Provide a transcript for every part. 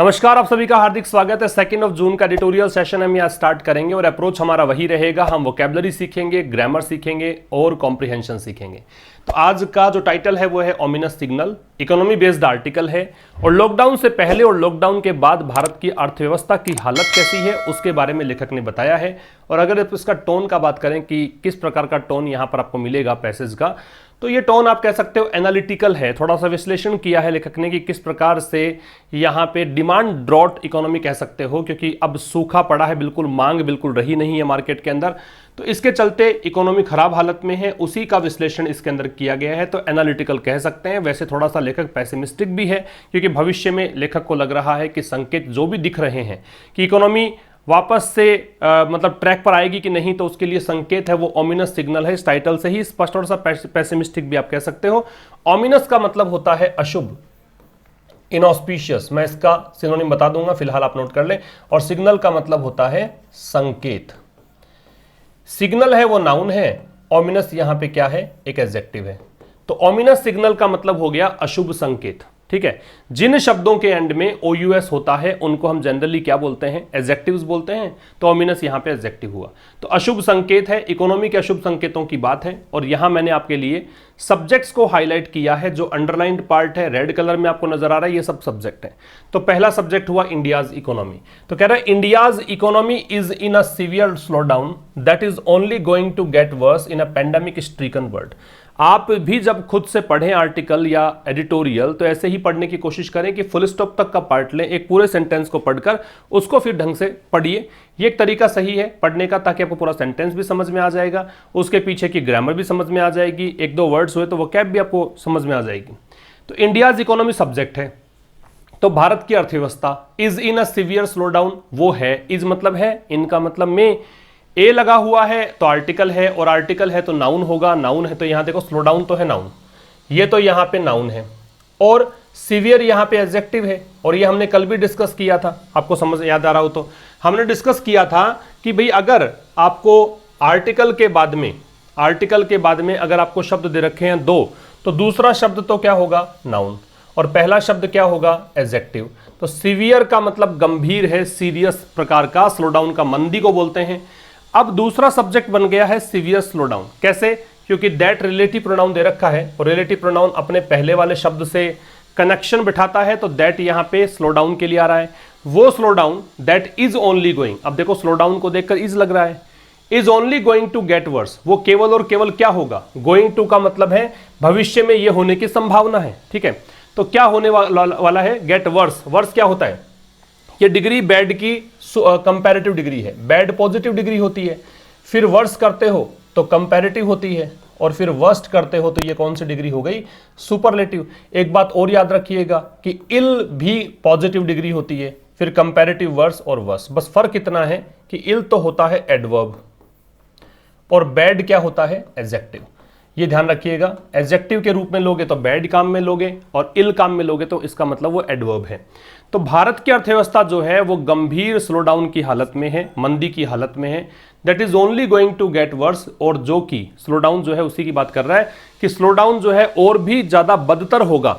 नमस्कार, आप सभी का हार्दिक स्वागत है। 2 जून का एडिटोरियल सेशन हम यहाँ स्टार्ट करेंगे और अप्रोच हमारा वही रहेगा। हम वोकैबुलरी सीखेंगे, ग्रामर सीखेंगे और कॉम्प्रिहेंशन सीखेंगे। तो आज का जो टाइटल है वो है ominous signal, economy based article है और लॉकडाउन से पहले और लॉकडाउन के बाद भारत की अर्थव्यवस्था की हालत कैसी है उसके बारे में लेखक ने बताया है। और अगर इसका टोन का बात करें कि किस प्रकार का टोन यहाँ पर आपको मिलेगा पैसेज का, तो ये टोन आप कह सकते हो एनालिटिकल है। थोड़ा सा विश्लेषण किया है लेखक ने कि किस प्रकार से यहाँ पे डिमांड ड्रॉट इकोनॉमी कह सकते हो, क्योंकि अब सूखा पड़ा है, बिल्कुल मांग बिल्कुल रही नहीं है मार्केट के अंदर, तो इसके चलते इकोनॉमी खराब हालत में है, उसी का विश्लेषण इसके अंदर किया गया है। तो एनालिटिकल कह सकते हैं। वैसे थोड़ा सा लेखक पेसिमिस्टिक भी है, क्योंकि भविष्य में लेखक को लग रहा है कि संकेत जो भी दिख रहे हैं कि इकोनॉमी वापस से मतलब ट्रैक पर आएगी कि नहीं, तो उसके लिए संकेत है वो ओमिनस सिग्नल है। इस टाइटल से ही स्पष्ट और सा पेसिमिस्टिक भी आप कह सकते हो। ओमिनस का मतलब होता है अशुभ, इनऑस्पिशियस। मैं इसका सिनोनिम बता दूंगा, फिलहाल आप नोट कर लें। और सिग्नल का मतलब होता है संकेत। सिग्नल है वो नाउन है, ओमिनस यहां पे क्या है, एक एडजेक्टिव है। तो ओमिनस सिग्नल का मतलब हो गया अशुभ संकेत। ठीक है, जिन शब्दों के एंड में OUS होता है उनको हम जनरली क्या बोलते हैं, एडजेक्टिव्स बोलते हैं। तो ओमिनस यहां पे एडजेक्टिव हुआ, तो अशुभ संकेत है। इकोनॉमी के अशुभ संकेतों की बात है। और यहां मैंने आपके लिए सब्जेक्ट्स को हाईलाइट किया है। जो अंडरलाइंड पार्ट है रेड कलर में आपको नजर आ रहा है, ये सब सब्जेक्ट है। तो पहला सब्जेक्ट हुआ इंडियाज इकोनॉमी। तो कह रहा है India's economy is in a severe slow down that is only going to get worse in a pandemic stricken world. आप भी जब खुद से पढ़ें आर्टिकल या एडिटोरियल तो ऐसे ही पढ़ने की कोशिश करें कि फुल स्टॉप तक का पार्ट लें, एक पूरे सेंटेंस को पढ़कर उसको फिर ढंग से पढ़िए। ये एक तरीका सही है पढ़ने का, ताकि आपको पूरा सेंटेंस भी समझ में आ जाएगा, उसके पीछे की ग्रामर भी समझ में आ जाएगी, एक दो वर्ड्स हुए तो वोकैब भी आपको समझ में आ जाएगी। तो इंडियाज इकोनॉमी सब्जेक्ट है। तो भारत की अर्थव्यवस्था is in a severe slow down, वो है, इज मतलब है, इनका मतलब में ए लगा हुआ है तो आर्टिकल है, और आर्टिकल है तो नाउन होगा, नाउन है तो यहां देखो स्लो डाउन तो है नाउन, ये तो यहां पे नाउन है, और सीवियर यहां पे एडजेक्टिव है। और ये हमने कल भी डिस्कस किया था, आपको समझ याद आ रहा हो तो हमने डिस्कस किया था कि भाई अगर आपको आर्टिकल के बाद में अगर आपको शब्द दे रखे हैं दो, तो दूसरा शब्द तो क्या होगा, नाउन, और पहला शब्द क्या होगा, एडजेक्टिव। तो सीवियर का मतलब गंभीर है, सीरियस प्रकार का, स्लो डाउन का मंदी को बोलते हैं। अब दूसरा सब्जेक्ट बन गया है सीवियर स्लो डाउन। कैसे, क्योंकि दैट रिलेटिव प्रोनाउन दे रखा है और रिलेटिव प्रोनाउन अपने पहले वाले शब्द से कनेक्शन बिठाता है, तो दैट यहां पे स्लो डाउन के लिए आ रहा है। वो slow down that is only going, अब देखो स्लो डाउन को देखकर इज लग रहा है, is only going to get worse, वो केवल और केवल क्या होगा, गोइंग टू का मतलब है भविष्य में ये होने की संभावना है। ठीक है, तो क्या होने वाला है, गेट वर्स। वर्स क्या होता है, ये डिग्री बैड की कंपैरेटिव डिग्री है, बैड पॉजिटिव डिग्री होती है, फिर वर्स करते हो तो कंपैरेटिव होती है, और फिर वर्स्ट करते हो तो ये कौन सी डिग्री हो गई, सुपरलेटिव। एक बात और याद रखिएगा कि इल भी पॉजिटिव डिग्री होती है, फिर कंपैरेटिव वर्स और वर्स। बस फर्क इतना है कि इल तो होता है एडवर्ब और बैड क्या होता है, एडजेक्टिव। ये ध्यान रखिएगा, एडजेक्टिव के रूप में लोगे तो बैड काम में लोगे, और इल काम में लोगे तो इसका मतलब वो एडवर्ब है। तो भारत की अर्थव्यवस्था जो है वो गंभीर स्लो डाउन की हालत में है, मंदी की हालत में है। That is only going to get worse, और जो कि स्लो डाउन जो है उसी की बात कर रहा है कि स्लो डाउन जो है और भी ज्यादा बदतर होगा,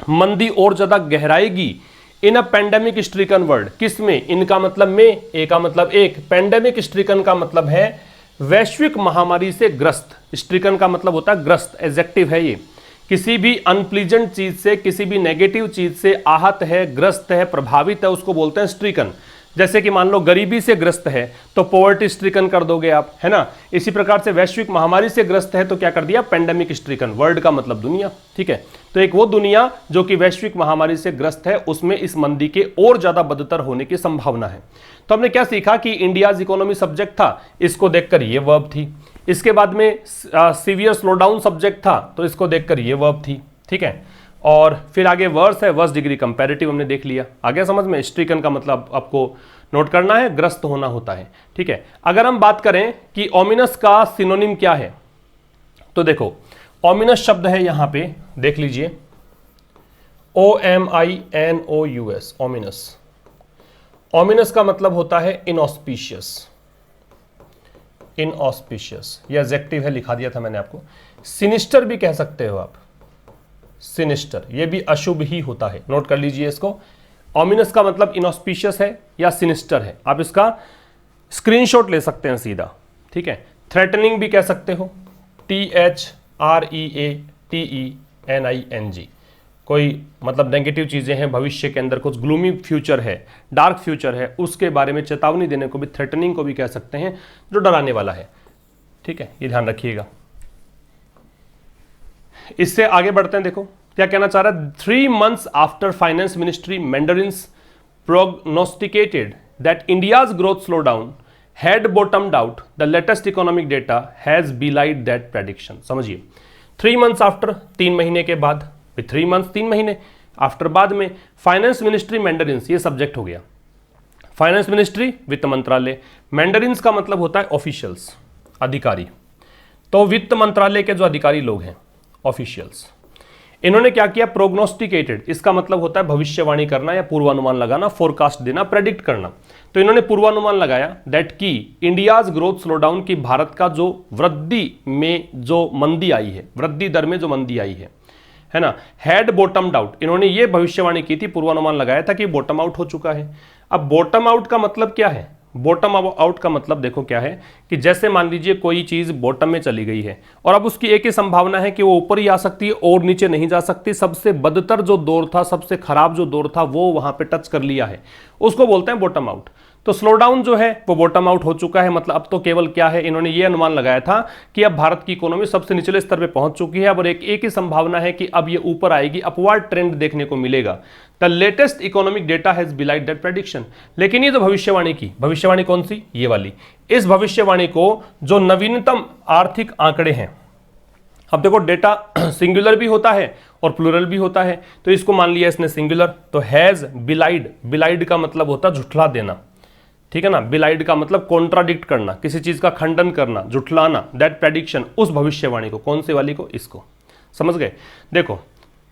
मंदी और ज्यादा गहराएगी इन अ पेंडेमिक स्ट्रीकन वर्ल्ड। किस में, इनका मतलब में, ए का मतलब एक, पेंडेमिक स्ट्रीकन का मतलब है वैश्विक महामारी से ग्रस्त। स्ट्रीकन का मतलब होता है ग्रस्त, एडजेक्टिव है ये। किसी भी अनप्लीजेंट चीज से, किसी भी नेगेटिव चीज से आहत है, ग्रस्त है, प्रभावित है, उसको बोलते हैं स्ट्रीकन। जैसे कि मान लो गरीबी से ग्रस्त है तो पॉवर्टी स्ट्रीकन कर दोगे आप, है ना। इसी प्रकार से वैश्विक महामारी से ग्रस्त है तो क्या कर दिया, पेंडेमिक स्ट्रीकन। वर्ल्ड का मतलब दुनिया, ठीक है। तो एक वो दुनिया जो कि वैश्विक महामारी से ग्रस्त है, उसमें इस मंदी के और ज्यादा बदतर होने की संभावना है। तो हमने क्या सीखा कि इंडियाज इकोनॉमी सब्जेक्ट था, इसको देखकर ये वर्ब थी। इसके बाद में सीवियर स्लो डाउन सब्जेक्ट था, तो इसको देखकर ये वर्ब थी। ठीक है, और फिर आगे वर्स है, वर्स डिग्री कंपैरेटिव हमने देख लिया। आगे समझ में, स्ट्रीकन का मतलब आपको नोट करना है, ग्रस्त होना होता है। ठीक है, अगर हम बात करें कि ओमिनस का सिनोनिम क्या है, तो देखो ओमिनस शब्द है यहां पे, देख लीजिए, OMINOUS, ओमिनस। ओमिनस का मतलब होता है इनऑस्पिशियस, इनऑस्पिशियस, ये एडजेक्टिव है, लिखा दिया था मैंने आपको। सिनिस्टर भी कह सकते हो आप, सिनिस्टर, ये भी अशुभ ही होता है, नोट कर लीजिए इसको। ऑमिनस का मतलब इनऑस्पिशियस है या सिनिस्टर है, आप इसका स्क्रीनशॉट ले सकते हैं सीधा, ठीक है। थ्रेटनिंग भी कह सकते हो, THREATENING, कोई मतलब नेगेटिव चीज़ें हैं, भविष्य के अंदर कुछ ग्लूमी फ्यूचर है, डार्क फ्यूचर है, उसके बारे में चेतावनी देने को भी थ्रेटनिंग को भी कह सकते हैं, जो डराने वाला है, ठीक है, ये ध्यान रखिएगा। इससे आगे बढ़ते हैं, देखो क्या कहना चाह रहा है। 3 months after finance ministry mandarins prognosticated that India's growth slowdown had bottomed out, the latest economic data has belied that prediction। समझिए, 3 months आफ्टर, 3 महीने के बाद, 3 months 3 महीने आफ्टर, बाद में फाइनेंस मिनिस्ट्री मैंडरिन्स, ये सब्जेक्ट हो गया। फाइनेंस मिनिस्ट्री वित्त मंत्रालय, मैंडरिन्स का मतलब होता है ऑफिशियल्स, अधिकारी, तो वित्त मंत्रालय के जो अधिकारी लोग हैं, ऑफिशियल्स, इन्होंने क्या किया, प्रोग्नोस्टिकेटेड, इसका मतलब होता है भविष्यवाणी करना या पूर्वानुमान लगाना, फोरकास्ट देना, प्रेडिक्ट करना। तो इन्होंने पूर्वानुमान लगाया दैट की इंडियाज ग्रोथ स्लोडाउन, की भारत का जो वृद्धि में जो मंदी आई है, वृद्धि दर में जो मंदी आई है ना, हैड बॉटम्ड आउट, इन्होंने ये भविष्यवाणी की थी, पूर्वानुमान लगाया था कि बॉटम आउट हो चुका है। अब बॉटम आउट का मतलब क्या है, बॉटम आउट का मतलब देखो क्या है कि जैसे मान लीजिए कोई चीज बॉटम में चली गई है और अब उसकी एक ही संभावना है कि वो ऊपर ही आ सकती है और नीचे नहीं जा सकती, सबसे बदतर जो दौर था, सबसे खराब जो दौर था, वो वहां पे टच कर लिया है, उसको बोलते हैं बॉटम आउट। तो स्लो डाउन जो है वो बॉटम आउट हो चुका है, मतलब अब तो केवल क्या है, इन्होंने ये अनुमान लगाया था कि अब भारत की इकोनॉमी सबसे निचले स्तर पे पहुंच चुकी है, अब और एक ही संभावना है कि अब ये ऊपर आएगी, अपवर्ड ट्रेंड देखने को मिलेगा। The latest economic data has बिलाइड that prediction. लेकिन ये जो भविष्यवाणी की, भविष्यवाणी कौन सी, ये वाली, इस भविष्यवाणी को जो नवीनतम आर्थिक आंकड़े हैं, अब देखो डेटा सिंगुलर भी होता है और प्लूरल भी होता है, तो इसको मान लिया इसने सिंगुलर, तो हैज बिलाइड, बिलाइड का मतलब होता है झुठला देना, ठीक है ना, बिलाइड का मतलब कॉन्ट्राडिक्ट करना, किसी चीज का खंडन करना, झुठलाना, दैट प्रेडिक्शन, उस भविष्यवाणी को, कौन से वाली को, इसको, समझ गए। देखो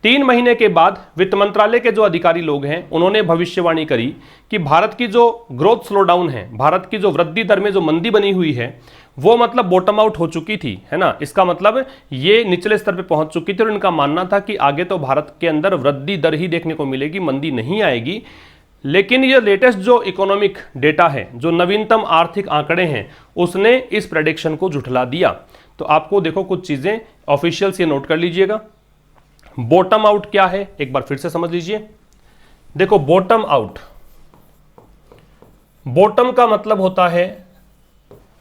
3 महीने के बाद वित्त मंत्रालय के जो अधिकारी लोग हैं उन्होंने भविष्यवाणी करी कि भारत की जो ग्रोथ स्लोडाउन है, भारत की जो वृद्धि दर में जो मंदी बनी हुई है, वो मतलब बॉटम आउट हो चुकी थी, है ना, इसका मतलब ये निचले स्तर पे पहुंच चुकी थी और इनका मानना था कि आगे तो भारत के अंदर वृद्धि दर ही देखने को मिलेगी, मंदी नहीं आएगी। लेकिन ये लेटेस्ट जो इकोनॉमिक डेटा है, जो नवीनतम आर्थिक आंकड़े हैं, उसने इस प्रेडिक्शन को झुठला दिया। तो आपको देखो कुछ चीजें ऑफिशियल्स ये नोट कर लीजिएगा। बॉटम आउट क्या है एक बार फिर से समझ लीजिए। देखो बॉटम आउट, बॉटम का मतलब होता है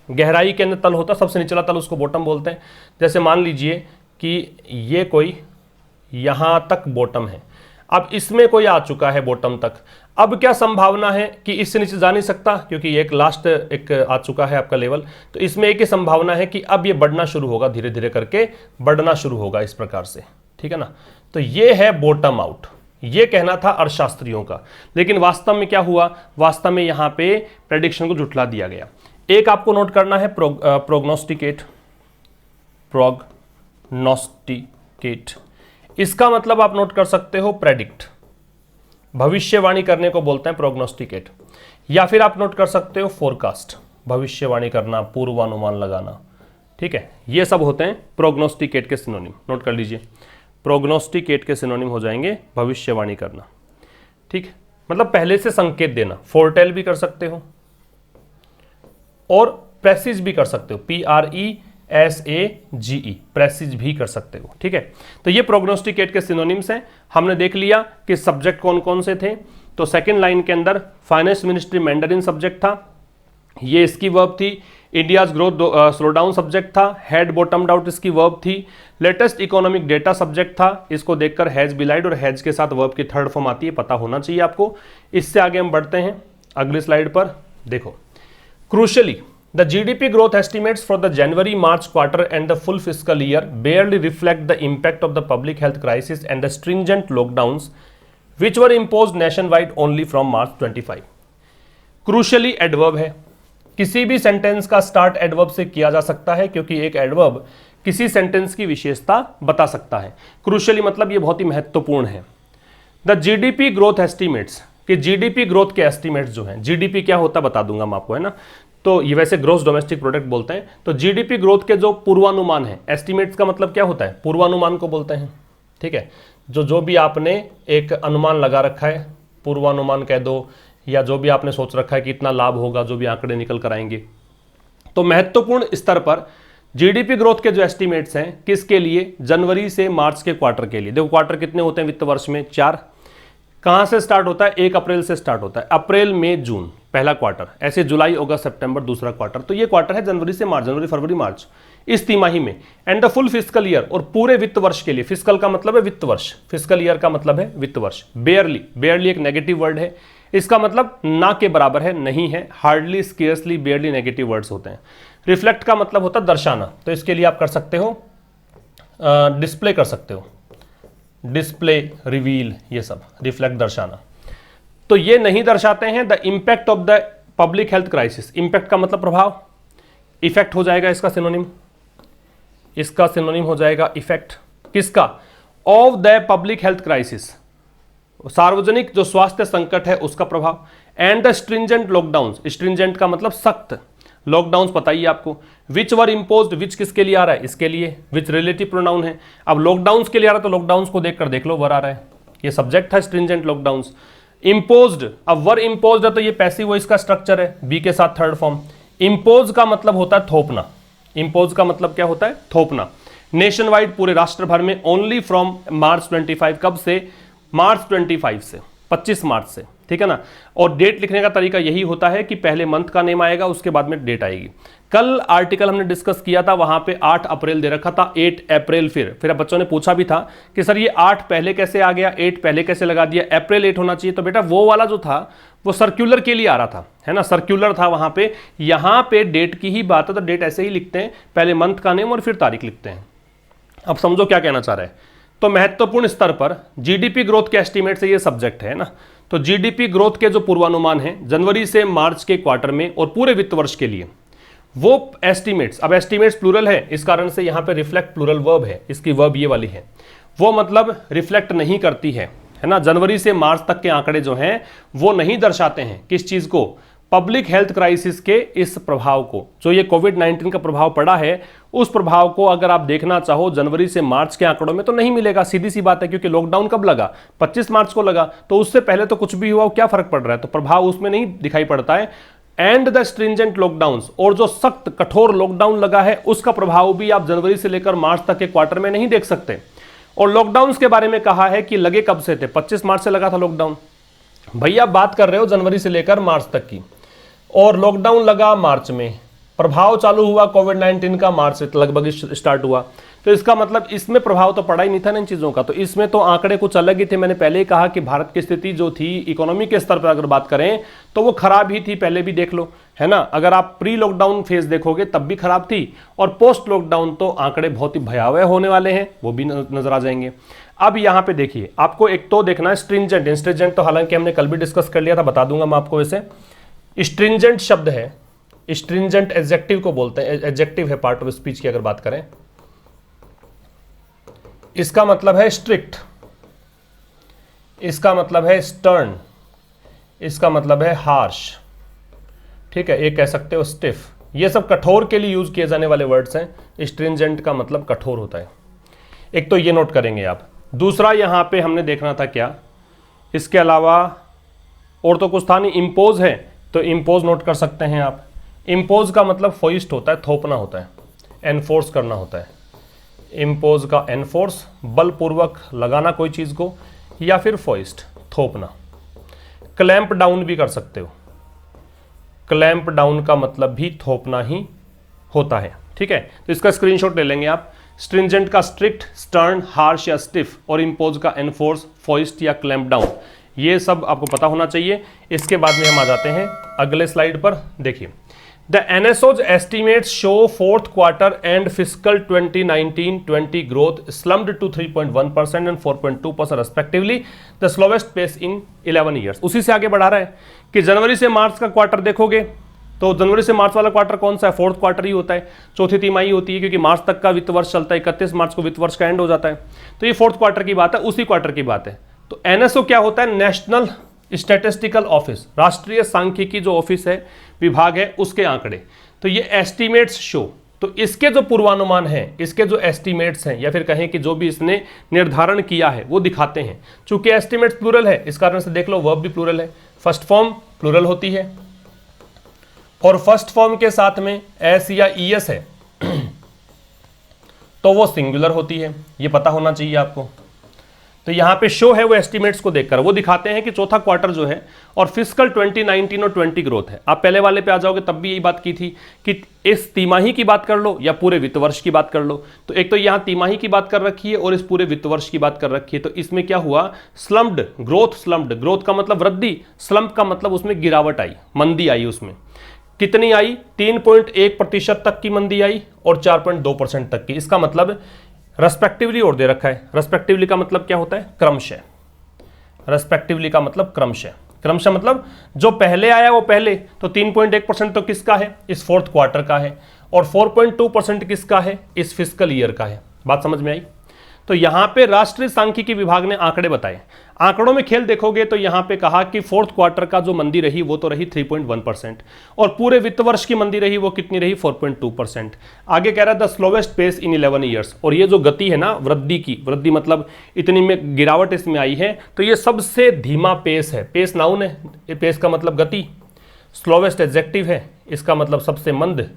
गहराई के अंदर तल होता है, सबसे निचला तल, उसको बॉटम बोलते हैं। जैसे मान लीजिए कि ये कोई यहां तक बॉटम है, अब इसमें कोई आ चुका है बॉटम तक, अब क्या संभावना है कि इससे नीचे जा नहीं सकता क्योंकि एक लास्ट एक आ चुका है आपका लेवल, तो इसमें एक ही संभावना है कि अब ये बढ़ना शुरू होगा, धीरे धीरे करके बढ़ना शुरू होगा इस प्रकार से, ठीक है ना। तो ये है बॉटम आउट, ये कहना था अर्थशास्त्रियों का, लेकिन वास्तव में क्या हुआ, वास्तव में यहां पे प्रेडिक्शन को झुठला दिया गया। एक आपको नोट करना है प्रोग्नोस्टिकेट, प्रोग्नोस्टिकेट, इसका मतलब आप नोट कर सकते हो प्रेडिक्ट, भविष्यवाणी करने को बोलते हैं प्रोग्नोस्टिकेट, या फिर आप नोट कर सकते हो फोरकास्ट, भविष्यवाणी करना, पूर्वानुमान लगाना, ठीक है, ये सब होते हैं प्रोग्नोस्टिकेट के सिनोनिम, नोट कर लीजिए। प्रोग्नोस्टिकेट के सिनोनिम हो जाएंगे भविष्यवाणी करना, ठीक, मतलब पहले से संकेत देना, फोरटेल भी कर सकते हो और प्रेसिज भी कर सकते हो, PRESAGE, प्रेसिज भी कर सकते हो, ठीक है। तो ये प्रोग्नोस्टिकेट के सिनोनिम्स हैं। हमने देख लिया कि सब्जेक्ट कौन कौन से थे। तो सेकंड लाइन के अंदर फाइनेंस मिनिस्ट्री मैंडरिन सब्जेक्ट था, ये इसकी वर्ब थी। इंडियाज ग्रोथ स्लोडाउन सब्जेक्ट था, हैड बॉटम्ड आउट इसकी वर्ब थी। लेटेस्ट इकोनॉमिक डेटा सब्जेक्ट था, इसको देखकर हैज बिलाइड और हैज के साथ वर्ब की थर्ड फॉर्म आती है, पता होना चाहिए आपको। इससे आगे हम बढ़ते हैं अगली स्लाइड पर। देखो crucially the GDP growth estimates for the January-March quarter and the full fiscal year barely reflect the impact of the public health crisis and the stringent lockdowns which were imposed nationwide only from March 25. Crucially adverb है, किसी भी sentence का start adverb से किया जा सकता है क्योंकि एक एडवर्ब किसी सेंटेंस की विशेषता बता सकता है। क्रूशियली मतलब ये बहुत ही महत्वपूर्ण है। द जीडीपी ग्रोथ एस्टिमेट्स, कि जीडीपी ग्रोथ के एस्टिमेट्स जो हैं, जीडीपी क्या होता है बता दूंगा मैं आपको, है ना, तो ये वैसे ग्रोस डोमेस्टिक प्रोडक्ट बोलते हैं। तो जीडीपी ग्रोथ के जो पूर्वानुमान है, एस्टिमेट्स का मतलब क्या होता है, पूर्वानुमान को बोलते हैं, ठीक है, जो भी आपने एक अनुमान लगा रखा है, पूर्वानुमान कह दो, या जो भी आपने सोच रखा है कि इतना लाभ होगा, जो भी आंकड़े निकल कर आएंगे। तो महत्वपूर्ण स्तर पर जीडीपी ग्रोथ के जो एस्टिमेट्स हैं किसके लिए, जनवरी से मार्च के क्वार्टर के लिए। देखो क्वार्टर कितने होते हैं वित्त वर्ष में, 4। कहां से स्टार्ट होता है, 1 अप्रैल से स्टार्ट होता है, अप्रैल मई जून पहला क्वार्टर, ऐसे जुलाई अगस्त सितंबर दूसरा क्वार्टर। तो ये क्वार्टर है जनवरी से मार्च, जनवरी फरवरी मार्च, इस तिमाही में। And the full fiscal year, और पूरे वित्त वर्ष के लिए, फिस्कल का मतलब है वित्त वर्ष, फिस्कल ईयर का मतलब है वित्त वर्ष। बेयरली, बेयरली एक नेगेटिव वर्ड है, इसका मतलब ना के बराबर है, नहीं है, हार्डली, स्केर्सली, बेयरली नेगेटिव वर्ड्स होते हैं। रिफ्लेक्ट का मतलब होता है दर्शाना, तो इसके लिए आप कर सकते हो डिस्प्ले कर सकते हो, डिस्प्ले, रिवील, ये सब रिफ्लेक्ट, दर्शाना। तो ये नहीं दर्शाते हैं the impact of the public health crisis. Impact का मतलब प्रभाव, इफेक्ट हो जाएगा इसका सिनोनिम, इसका सिनोनिम हो जाएगा इफेक्ट। किसका, of the public health crisis, सार्वजनिक जो स्वास्थ्य संकट है उसका प्रभाव। And the stringent lockdowns, stringent का मतलब सख्त, लॉकडाउन पता ही आपको। विच वर इम्पोज्ड, विच किसके लिए आ रहा है, इसके लिए, विच रिलेटिव प्रोनाउन है। अब लॉकडाउन्स के लिए आ रहा है तो लॉकडाउन्स को देखकर देख लो, वर आ रहा है, ये सब्जेक्ट था स्ट्रिंजेंट लॉकडाउन्स। इम्पोज्ड, अब वर इम्पोज्ड है तो ये पैसिव वॉइस का स्ट्रक्चर है, बी के साथ थर्ड फॉर्म। इम्पोज का मतलब होता है थोपना, इम्पोज का मतलब क्या होता है, थोपना। नेशन वाइड, पूरे राष्ट्र भर में, ओनली फ्रॉम मार्च 25, कब से, मार्च 25 से, 25 मार्च से, ठीक है ना। और डेट लिखने का तरीका यही होता है कि पहले मंथ का नेम आएगा, उसके बाद में डेट आएगी। कल आर्टिकल हमने डिस्कस किया था, वहां पे 8 अप्रैल दे रखा था, 8 अप्रैल। फिर बच्चों ने पूछा भी था कि सर ये 8 पहले कैसे आ गया, 8 पहले कैसे लगा दिया, अप्रैल 8 होना चाहिए। तो बेटा वो वाला जो था वो सर्कुलर के लिए आ रहा था, है ना, सर्कुलर था वहां पे। यहां पे डेट की ही बात है तो डेट ऐसे ही लिखते हैं, पहले मंथ का नेम और फिर तारीख लिखते हैं। अब समझो क्या कहना चाह रहा है। तो महत्वपूर्ण स्तर पर जीडीपी ग्रोथ के एस्टीमेट से ये सब्जेक्ट है ना। तो जीडीपी ग्रोथ के जो पूर्वानुमान है जनवरी से मार्च के क्वार्टर में और पूरे वित्त वर्ष के लिए, वो एस्टीमेट्स, अब एस्टीमेट्स प्लूरल है, इस कारण से यहां पे रिफ्लेक्ट प्लूरल वर्ब है, इसकी वर्ब ये वाली है, वो मतलब रिफ्लेक्ट नहीं करती है ना। जनवरी से मार्च तक के आंकड़े जो हैं वो नहीं दर्शाते हैं किस चीज को, पब्लिक हेल्थ क्राइसिस के इस प्रभाव को, जो ये कोविड-19 का प्रभाव पड़ा है, उस प्रभाव को अगर आप देखना चाहो जनवरी से मार्च के आंकड़ों में तो नहीं मिलेगा, सीधी सी बात है। क्योंकि लॉकडाउन कब लगा, 25 मार्च को लगा, तो उससे पहले तो कुछ भी हुआ, क्या फर्क पड़ रहा है, तो प्रभाव उसमें नहीं दिखाई पड़ता है। एंड द स्ट्रिंजेंट लॉकडाउन्स, और जो सख्त कठोर लॉकडाउन लगा है उसका प्रभाव भी आप जनवरी से लेकर मार्च तक के क्वार्टर में नहीं देख सकते। और लॉकडाउन के बारे में कहा है कि लगे कब से थे, 25 मार्च से लगा था लॉकडाउन। भैया बात कर रहे हो जनवरी से लेकर मार्च तक की, और लॉकडाउन लगा मार्च में, प्रभाव चालू हुआ कोविड-19 का मार्च से लगभग स्टार्ट हुआ, तो इसका मतलब इसमें प्रभाव तो पड़ा ही नहीं था ना इन चीज़ों का। तो इसमें तो आंकड़े कुछ अलग ही थे। मैंने पहले ही कहा कि भारत की स्थिति जो थी इकोनॉमी के स्तर पर अगर बात करें तो वो खराब ही थी, पहले भी देख लो, है ना। अगर आप प्री लॉकडाउन फेज देखोगे तब भी खराब थी, और पोस्ट लॉकडाउन तो आंकड़े बहुत ही भयावह होने वाले हैं, वो भी नजर आ जाएंगे। अब यहाँ पे देखिए, आपको एक तो देखना है स्ट्रिंजेंट, इंस्ट्रिजेंट तो हालांकि हमने कल भी डिस्कस कर लिया था, बता दूंगा मैं आपको। वैसे स्ट्रिंजेंट शब्द है, स्ट्रिंजेंट एडजेक्टिव को बोलते हैं, एडजेक्टिव है पार्ट ऑफ स्पीच की अगर बात करें। इसका मतलब है स्ट्रिक्ट, इसका मतलब है स्टर्न, इसका मतलब है हार्श, ठीक है, ये कह सकते हो स्टिफ। ये सब कठोर के लिए यूज किए जाने वाले वर्ड्स हैं। स्ट्रिंजेंट का मतलब कठोर होता है, एक तो ये नोट करेंगे आप। दूसरा यहां पे हमने देखना था क्या, इसके अलावा और तो कुछ था नहीं। इम्पोज है तो इम्पोज नोट कर सकते हैं आप। इम्पोज का मतलब फोइस्ट होता है, थोपना होता है, एनफोर्स करना होता है। इम्पोज का एनफोर्स, बलपूर्वक लगाना कोई चीज को, या फिर फोइस्ट, थोपना। क्लैंप डाउन भी कर सकते हो, क्लैंप डाउन का मतलब भी थोपना ही होता है, ठीक है। तो इसका स्क्रीनशॉट ले लेंगे आप। स्ट्रिंजेंट का स्ट्रिक्ट, स्टर्न, हार्श या स्टिफ, और इम्पोज का एनफोर्स, फोइस्ट या क्लैंप डाउन, ये सब आपको पता होना चाहिए। इसके बाद में हम आ जाते हैं अगले स्लाइड पर। देखिए, the NSO's estimates show fourth quarter and fiscal 2019-20 growth slumped to 3.1% and 4.2% respectively, the slowest pace in 11 years। उसी से आगे बढ़ा रहा है कि जनवरी से मार्च का क्वार्टर देखोगे तो जनवरी से मार्च वाला क्वार्टर कौन सा है, फोर्थ क्वार्टर ही होता है, चौथी तिमाही होती है, क्योंकि मार्च तक का वित्त वर्ष चलता है, 31 मार्च को वित्त वर्ष का एंड हो जाता है। तो ये फोर्थ क्वार्टर की बात है, उसी क्वार्टर की बात है। तो NSO क्या होता है, नेशनल स्टैटिस्टिकल ऑफिस, राष्ट्रीय सांख्यिकी जो ऑफिस है, विभाग है, उसके आंकड़े। तो ये एस्टीमेट्स शो, तो इसके जो पूर्वानुमान हैं, इसके जो एस्टिमेट्स हैं, या फिर कहें कि जो भी इसने निर्धारण किया है वो दिखाते हैं। चूंकि एस्टिमेट्स प्लूरल है, इस कारण से देख लो वर्ब भी प्लूरल है, फर्स्ट फॉर्म प्लूरल होती है, और फर्स्ट फॉर्म के साथ में एस या ईएस है तो वो सिंगुलर होती है, ये पता होना चाहिए आपको। तो यहां पे शो है वो एस्टिमेट्स को देखकर वो दिखाते हैं कि चौथा क्वार्टर जो है और फिस्कल 2019 और 20 ग्रोथ है। आप पहले वाले पे आ जाओगे तब भी यही बात की थी कि इस तिमाही की बात कर लो या पूरे वित्त वर्ष की बात कर लो। तो एक तो यहां तिमाही की बात कर रखी है और इस पूरे वित्त वर्ष की बात कर रखी है। तो इसमें क्या हुआ, स्लम्प्ड ग्रोथ का मतलब वृद्धि, स्लम्प का मतलब उसमें गिरावट आई, मंदी आई। उसमें कितनी आई, 3.1% तक की मंदी आई और 4.2% तक की। इसका मतलब रेस्पेक्टिवली और दे रखा है। रेस्पेक्टिवली का मतलब क्या होता है, क्रमशः। रेस्पेक्टिवली का मतलब क्रमशः, क्रमशः मतलब जो पहले आया वो पहले। तो 3.1% तो किसका है, इस फोर्थ क्वार्टर का है, और 4.2% किसका है, इस फिस्कल ईयर का है। बात समझ में आई। तो यहां पे राष्ट्रीय सांख्यिकी विभाग ने आंकड़े बताए। आंकड़ों में खेल देखोगे तो यहां पे कहा कि फोर्थ क्वार्टर का जो मंदी रही वो तो रही 3.1%, और पूरे वित्त वर्ष की मंदी रही वो कितनी रही, 4.2%। आगे कह रहा है the slowest pace in 11 years. और ये जो गति है ना वृद्धि की, वृद्धि मतलब इतनी में गिरावट इसमें आई है, तो ये सबसे धीमा पेस है। पेस नाउन है, ये पेस का मतलब गति, स्लोवेस्ट एडजेक्टिव है, इसका मतलब सबसे मंद,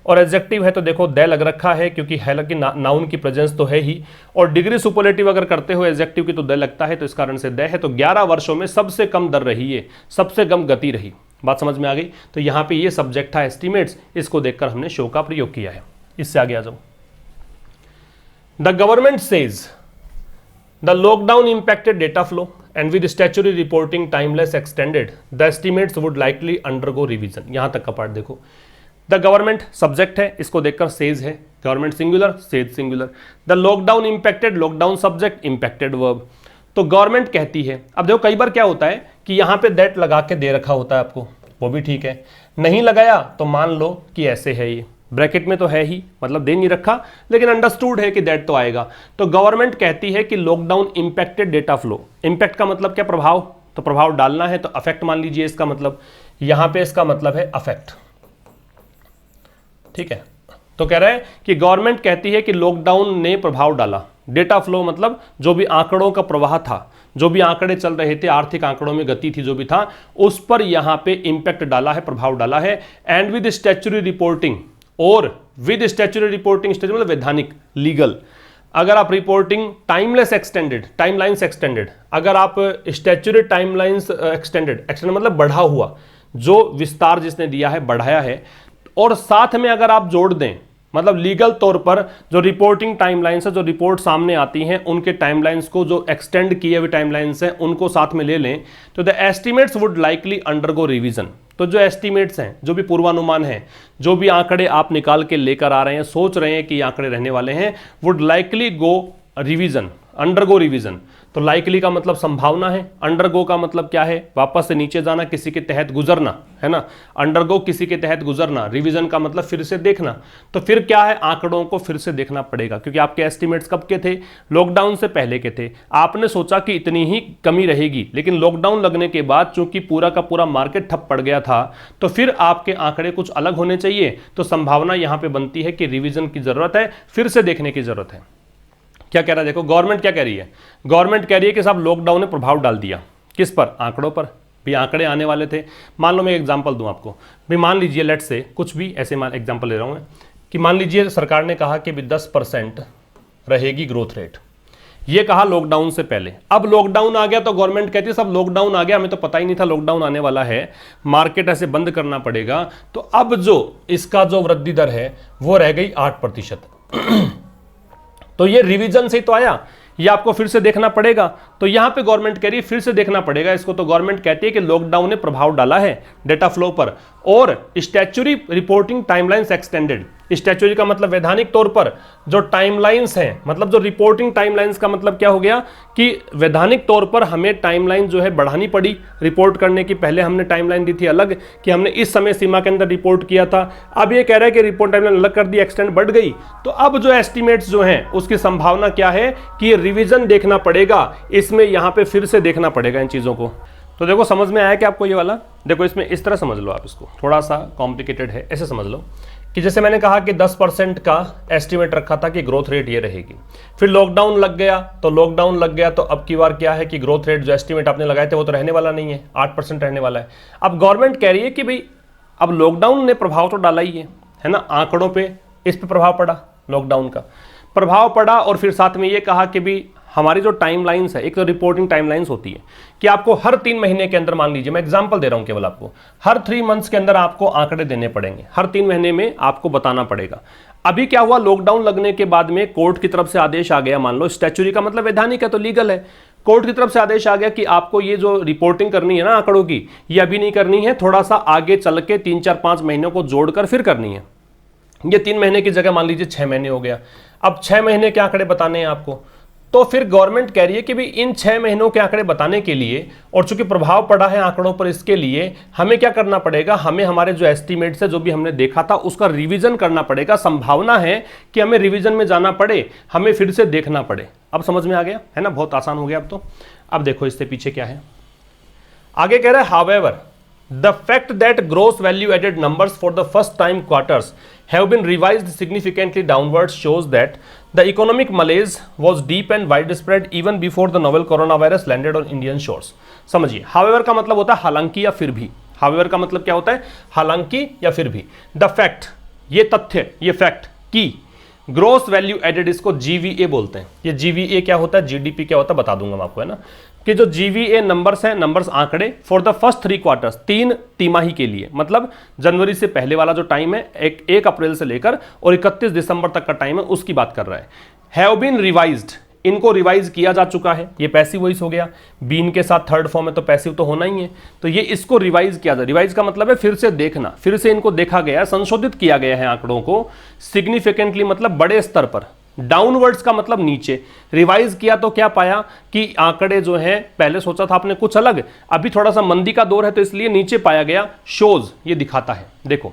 और एडजेक्टिव है तो देखो द लग रखा है क्योंकि हालांकि नाउन की प्रेजेंस तो है ही, और डिग्री सुपरलेटिव अगर करते हो एडजेक्टिव की तो द लगता है, तो इस कारण से द है। तो 11 वर्षों में सबसे कम दर रही है, सबसे कम गति रही। बात समझ में आ गई। तो यहां पे ये सब्जेक्ट था एस्टिमेट्स, इसको देखकर हमने शो का प्रयोग किया है। इससे आगे आ जाओ। The government says the lockdown impacted data flow and with statutory reporting timeless extended the estimates would likely undergo revision. यहां तक का पार्ट देखो। द गवर्नमेंट सब्जेक्ट है, इसको देखकर सेज है, government singular, says singular. The lockdown impacted, lockdown subject, impacted verb. तो government कहती है। अब देखो कई बार क्या होता है कि यहां पे दैट लगा के दे रखा होता है आपको, वो भी ठीक है। नहीं लगाया तो मान लो कि ऐसे है, ये ब्रैकेट में तो है ही, मतलब दे नहीं रखा, लेकिन अंडरस्टूड है कि दैट तो आएगा। तो गवर्नमेंट कहती है कि lockdown impacted data flow. Impact का मतलब क्या, प्रभाव, तो प्रभाव डालना है तो अफेक्ट मान लीजिए इसका मतलब, यहां पे इसका मतलब है अफेक्ट। ठीक है। तो कह रहा है कि गवर्नमेंट कहती है कि लॉकडाउन ने प्रभाव डाला। डेटा फ्लो मतलब जो भी आंकड़ों का प्रवाह था, जो भी आंकड़े चल रहे थे, आर्थिक आंकड़ों में गति थी जो भी था, उस पर यहां पे इंपैक्ट डाला है, प्रभाव डाला है। एंड विद स्टैच्यूटरी रिपोर्टिंग, और विद स्टैच्यूटरी रिपोर्टिंग, स्टैच्यूटरी मतलब वैधानिक, लीगल। अगर आप reporting timeless extended, timelines extended, अगर आप स्टैच्यूटरी टाइमलाइंस एक्सटेंडेड, एक्सटेंडेड मतलब बढ़ा हुआ, जो विस्तार जिसने दिया है बढ़ाया है, और साथ में अगर आप जोड़ दें, मतलब लीगल तौर पर जो रिपोर्टिंग टाइमलाइंस है, जो रिपोर्ट सामने आती हैं उनके टाइमलाइंस को, जो एक्सटेंड किए हुए टाइमलाइंस हैं उनको साथ में ले लें, तो the estimates would likely undergo revision. तो जो एस्टिमेट्स हैं, जो भी पूर्वानुमान है, जो भी आंकड़े आप निकाल के लेकर आ रहे हैं, सोच रहे हैं कि ये आंकड़े रहने वाले हैं, would likely go revision, undergo revision. तो लाइकली का मतलब संभावना है, अंडरगो का मतलब क्या है, वापस से नीचे जाना, किसी के तहत गुजरना, है ना। अंडरगो किसी के तहत गुजरना, रिवीजन का मतलब फिर से देखना। तो फिर क्या है, आंकड़ों को फिर से देखना पड़ेगा, क्योंकि आपके एस्टिमेट्स कब के थे, लॉकडाउन से पहले के थे। आपने सोचा कि इतनी ही कमी रहेगी, लेकिन लॉकडाउन लगने के बाद चूंकि पूरा का पूरा मार्केट ठप पड़ गया था, तो फिर आपके आंकड़े कुछ अलग होने चाहिए। तो संभावना यहां पर बनती है कि रिविजन की जरूरत है, फिर से देखने की जरूरत है। क्या कह रहा है देखो, गवर्नमेंट क्या कह रही है, गवर्नमेंट कह रही है कि साहब लॉकडाउन ने प्रभाव डाल दिया, किस पर, आंकड़ों पर। भी आंकड़े आने वाले थे। मान लो मैं एग्जांपल दूं आपको, भी मान लीजिए लेट से कुछ भी ऐसे एग्जांपल ले रहा हूं मैं, कि मान लीजिए सरकार ने कहा कि भी 10% रहेगी ग्रोथ रेट, ये कहा लॉकडाउन से पहले। अब लॉकडाउन आ गया तो गवर्नमेंट कहती है सब लॉकडाउन आ गया, हमें तो पता ही नहीं था लॉकडाउन आने वाला है, मार्केट ऐसे बंद करना पड़ेगा। तो अब जो इसका जो वृद्धि दर है वो रह गई 8%। तो ये रिवीजन से ही तो आया, ये आपको फिर से देखना पड़ेगा। तो यहां पे गवर्नमेंट कह रही है फिर से देखना पड़ेगा इसको। तो गवर्नमेंट कहती है कि लॉकडाउन ने प्रभाव डाला है डेटा फ्लो पर, और statutory reporting timelines extended. Statutory का मतलब वैधानिक तौर पर जो टाइमलाइंस हैं, मतलब जो रिपोर्टिंग टाइमलाइंस का मतलब क्या हो गया कि वैधानिक तौर पर हमें टाइमलाइन जो है बढ़ानी पड़ी रिपोर्ट करने की। पहले हमने टाइमलाइन दी थी अलग कि हमने इस समय सीमा के अंदर रिपोर्ट किया था, अब ये कह रहा है कि रिपोर्ट टाइमलाइन अलग कर दी, एक्सटेंड बढ़ गई। तो अब जो एस्टिमेट्स जो हैं उसकी संभावना क्या है कि रिवीजन देखना पड़ेगा, इसमें यहां पे फिर से देखना पड़ेगा इन चीजों को। तो देखो समझ में आया कि आपको ये वाला, देखो इसमें इस तरह समझ लो आप इसको, थोड़ा सा कॉम्प्लिकेटेड है, ऐसे समझ लो कि जैसे मैंने कहा कि 10% का एस्टिमेट रखा था कि ग्रोथ रेट ये रहेगी, फिर लॉकडाउन लग गया, तो अब की बार क्या है कि ग्रोथ रेट जो एस्टिमेट आपने लगाए थे वो तो रहने वाला नहीं है, 8% रहने वाला है। अब गवर्नमेंट कह रही है कि भाई अब लॉकडाउन ने प्रभाव तो डाला ही है ना, आंकड़ों पे इस पे प्रभाव पड़ा, लॉकडाउन का प्रभाव पड़ा, और फिर साथ में ये कहा कि भी हमारी जो टाइमलाइंस है, एक तो रिपोर्टिंग टाइमलाइंस होती है कि आपको हर 3 महीने के अंदर, मान लीजिए मैं एग्जांपल दे रहा हूं केवल आपको, हर 3 मंथ्स के अंदर आपको आंकड़े देने पड़ेंगे, हर 3 महीने में आपको बताना पड़ेगा। अभी क्या हुआ, लॉकडाउन लगने के बाद में कोर्ट की तरफ से आदेश आ गया, मान लो स्टैच्यूरी का मतलब वैधानिक है तो लीगल है, कोर्ट की तरफ से आदेश आ गया कि आपको ये जो रिपोर्टिंग करनी है ना आंकड़ों की, ये अभी नहीं करनी है, थोड़ा सा आगे चल के 3-4-5 महीनों को जोड़कर फिर करनी है। ये 3 महीने की जगह मान लीजिए 6 महीने हो गया, अब 6 महीने के आंकड़े बताने हैं आपको, तो फिर गवर्नमेंट कह रही है कि भाई इन 6 महीनों के आंकड़े बताने के लिए, और चूंकि प्रभाव पड़ा है आंकड़ों पर, इसके लिए हमें क्या करना पड़ेगा, हमें हमारे जो एस्टीमेट्स है, जो भी हमने देखा था उसका रिवीजन करना पड़ेगा। संभावना है कि हमें रिवीजन में जाना पड़े, हमें फिर से देखना पड़े। अब समझ में आ गया है ना, बहुत आसान हो गया अब तो। अब देखो इससे पीछे क्या है, आगे कह रहा है however the fact that gross value added numbers for the first time quarters have been revised significantly downwards shows that the economic malaise was deep and widespread even before the novel coronavirus landed on Indian shores। समझिए, however का मतलब होता है हालांकि या फिर भी। however का मतलब क्या होता है, हालांकि या फिर भी। the fact, ये तथ्य, ये फैक्ट की ग्रोस वैल्यू एडेड, इसको जीवीए बोलते हैं। ये जीवीए क्या होता है, जीडीपी क्या होता है बता दूंगा मैं आपको, है ना, कि जो जीवीए नंबर्स हैं, नंबर्स आंकड़े फॉर द फर्स्ट 3 क्वार्टर्स, 3 तिमाही के लिए, मतलब जनवरी से पहले वाला जो टाइम है, 1 अप्रैल से लेकर और 31 दिसंबर तक का टाइम है, उसकी बात कर रहा है। हैव बीन रिवाइज्ड, इनको रिवाइज किया जा चुका है, ये पैसिव वॉइस हो गया, बीन के साथ थर्ड फॉर्म है तो पैसिव तो होना ही है, तो ये इसको रिवाइज किया जाए। रिवाइज का मतलब है फिर से देखना, फिर से इनको देखा गया, संशोधित किया गया है आंकड़ों को, सिग्निफिकेंटली मतलब बड़े स्तर पर, डाउनवर्ड्स का मतलब नीचे। रिवाइज किया तो क्या पाया कि आंकड़े जो हैं, पहले सोचा था आपने कुछ अलग, अभी थोड़ा सा मंदी का दौर है तो इसलिए नीचे पाया गया। शोज, ये दिखाता है, देखो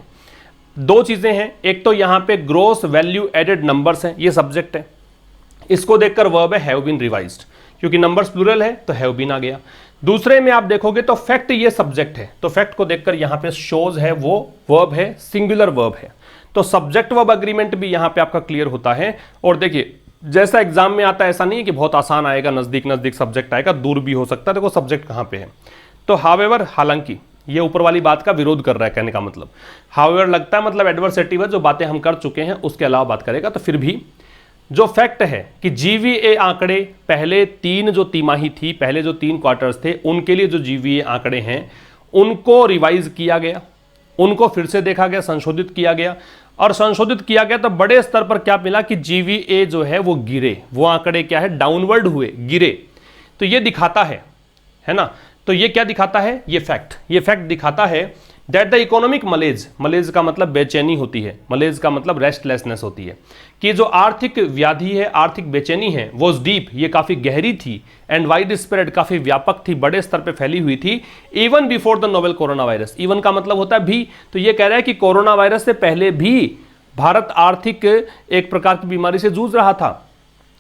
2 चीजें हैं, एक तो यहां पे ग्रोस वैल्यू एडेड नंबर्स हैं, ये सब्जेक्ट है, इसको देखकर वर्ब है हैव बीन रिवाइज्ड, क्योंकि नंबर्स प्लूरल है तो हैव बीन आ गया। दूसरे में आप देखोगे तो फैक्ट ये सब्जेक्ट है, तो फैक्ट को देखकर यहां पे शोज है वो वर्ब है, सिंगुलर वर्ब है, तो सब्जेक्ट वर्ब एग्रीमेंट भी यहां पे आपका क्लियर होता है। और देखिए जैसा एग्जाम में आता है ऐसा नहीं है कि बहुत आसान आएगा, नजदीक नजदीक सब्जेक्ट आएगा, दूर भी हो सकता है। देखो सब्जेक्ट कहां पे है, तो हाउएवर, हालांकि, ये ऊपर वाली बात का विरोध कर रहा है, कहने का मतलब हाउएवर लगता है मतलब एडवर्सेटिव है, जो बातें हम कर चुके हैं उसके अलावा बात करेगा। तो फिर भी जो फैक्ट है कि जीवीए आंकड़े पहले 3 जो तिमाही थी, पहले जो 3 क्वार्टर्स थे, उनके लिए जो जीवीए आंकड़े हैं उनको रिवाइज किया गया, उनको फिर से देखा गया, संशोधित किया गया, और संशोधित किया गया तो बड़े स्तर पर क्या मिला कि जीवीए जो है वो गिरे, वो आंकड़े क्या है, डाउनवर्ड हुए, गिरे। तो ये दिखाता है ना, तो ये क्या दिखाता है, ये फैक्ट दिखाता है दैट द इकोनॉमिक मलेज, मलेज का मतलब बेचैनी होती है, मलेज का मतलब रेस्टलेसनेस होती है, कि जो आर्थिक व्याधि है, आर्थिक बेचैनी है, वो डीप, ये काफी गहरी थी, एंड वाइड स्प्रेड, काफी व्यापक थी, बड़े स्तर पे फैली हुई थी, even before the novel corona virus. Even का मतलब होता है भी, तो ये कह रहा है कि कोरोना वायरस से पहले भी भारत आर्थिक एक प्रकार की बीमारी से जूझ रहा था।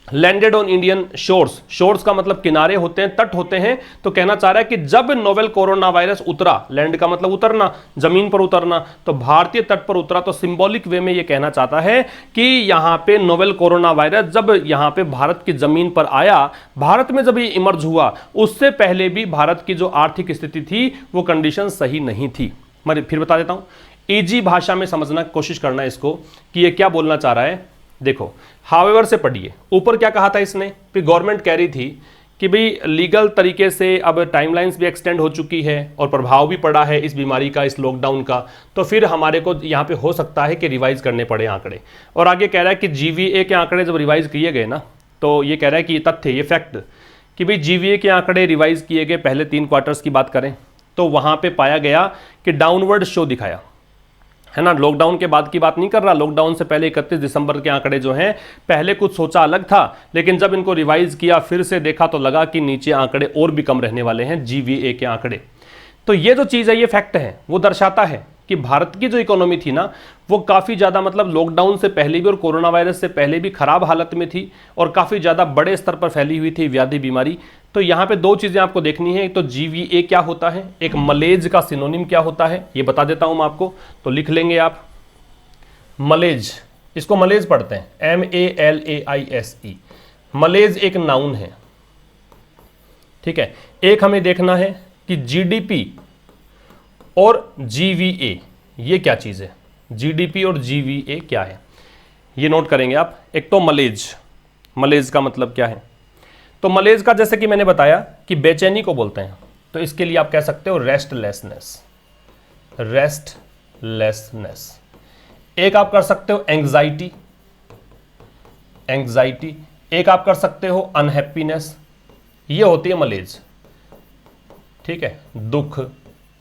Landed on Indian shores, shores का मतलब किनारे होते हैं, तट होते हैं, तो कहना चाह रहा है कि जब नोवेल कोरोना वायरस उतरा, लैंड का मतलब उतरना, जमीन पर उतरना, तो भारतीय तट पर उतरा, तो सिंबॉलिक वे में यह कहना चाहता है कि यहां पे नोवेल कोरोना वायरस जब यहां पे भारत की जमीन पर आया, भारत में जब ये इमर्ज हुआ, उससे पहले भी भारत की जो आर्थिक स्थिति थी वो कंडीशन सही नहीं थी। मैं फिर बता देता हूं, इजी भाषा में समझना कोशिश करना इसको कि ये क्या बोलना चाह रहा है। देखो हाउएवर से पढ़िए, ऊपर क्या कहा था इसने, फिर गवर्नमेंट कह रही थी कि भाई लीगल तरीके से अब टाइमलाइंस भी एक्सटेंड हो चुकी है और प्रभाव भी पड़ा है इस बीमारी का, इस लॉकडाउन का, तो फिर हमारे को यहाँ पे हो सकता है कि रिवाइज करने पड़े आंकड़े। और आगे कह रहा है कि जीवीए के आंकड़े जब रिवाइज किए गए ना, तो ये कह रहा है कि ये तथ्य, ये फैक्ट कि भाई जीवीए के आंकड़े रिवाइज किए गए, पहले 3 क्वार्टर्स की बात करें तो वहाँ पर पाया गया कि डाउनवर्ड शो दिखाया, है ना। लॉकडाउन के बाद की बात नहीं कर रहा, लॉकडाउन से पहले 31 दिसंबर के आंकड़े जो हैं, पहले कुछ सोचा अलग था, लेकिन जब इनको रिवाइज किया, फिर से देखा, तो लगा कि नीचे आंकड़े और भी कम रहने वाले हैं, जीवीए के आंकड़े। तो ये जो चीज़ है, ये फैक्ट है, वो दर्शाता है कि भारत की जो इकोनॉमी थी ना, वो काफ़ी ज़्यादा मतलब लॉकडाउन से पहले भी और कोरोना वायरस से पहले भी खराब हालत में थी और काफ़ी ज़्यादा बड़े स्तर पर फैली हुई थी व्याधि, बीमारी। तो यहाँ पे 2 चीज़ें आपको देखनी है, एक तो जीवीए क्या होता है, एक मलेज का सिनोनिम क्या होता है, ये बता देता हूँ मैं आपको, तो लिख लेंगे आप। मलेज, इसको मलेज पढ़ते हैं, MALAISE। मलेज एक नाउन है, ठीक है। एक हमें देखना है कि जीडीपी और GVA ये क्या चीज है, जीडीपी और GVA क्या है, ये नोट करेंगे आप। एक तो मलेज, मलेज का मतलब क्या है, तो मलेज का जैसे कि मैंने बताया कि बेचैनी को बोलते हैं, तो इसके लिए आप कह सकते हो रेस्टलेसनेस, रेस्टलेसनेस। एक आप कर सकते हो एंग्जाइटी, एंग्जाइटी। एक आप कर सकते हो अनहैप्पीनेस, ये होती है मलेज, ठीक है, दुख,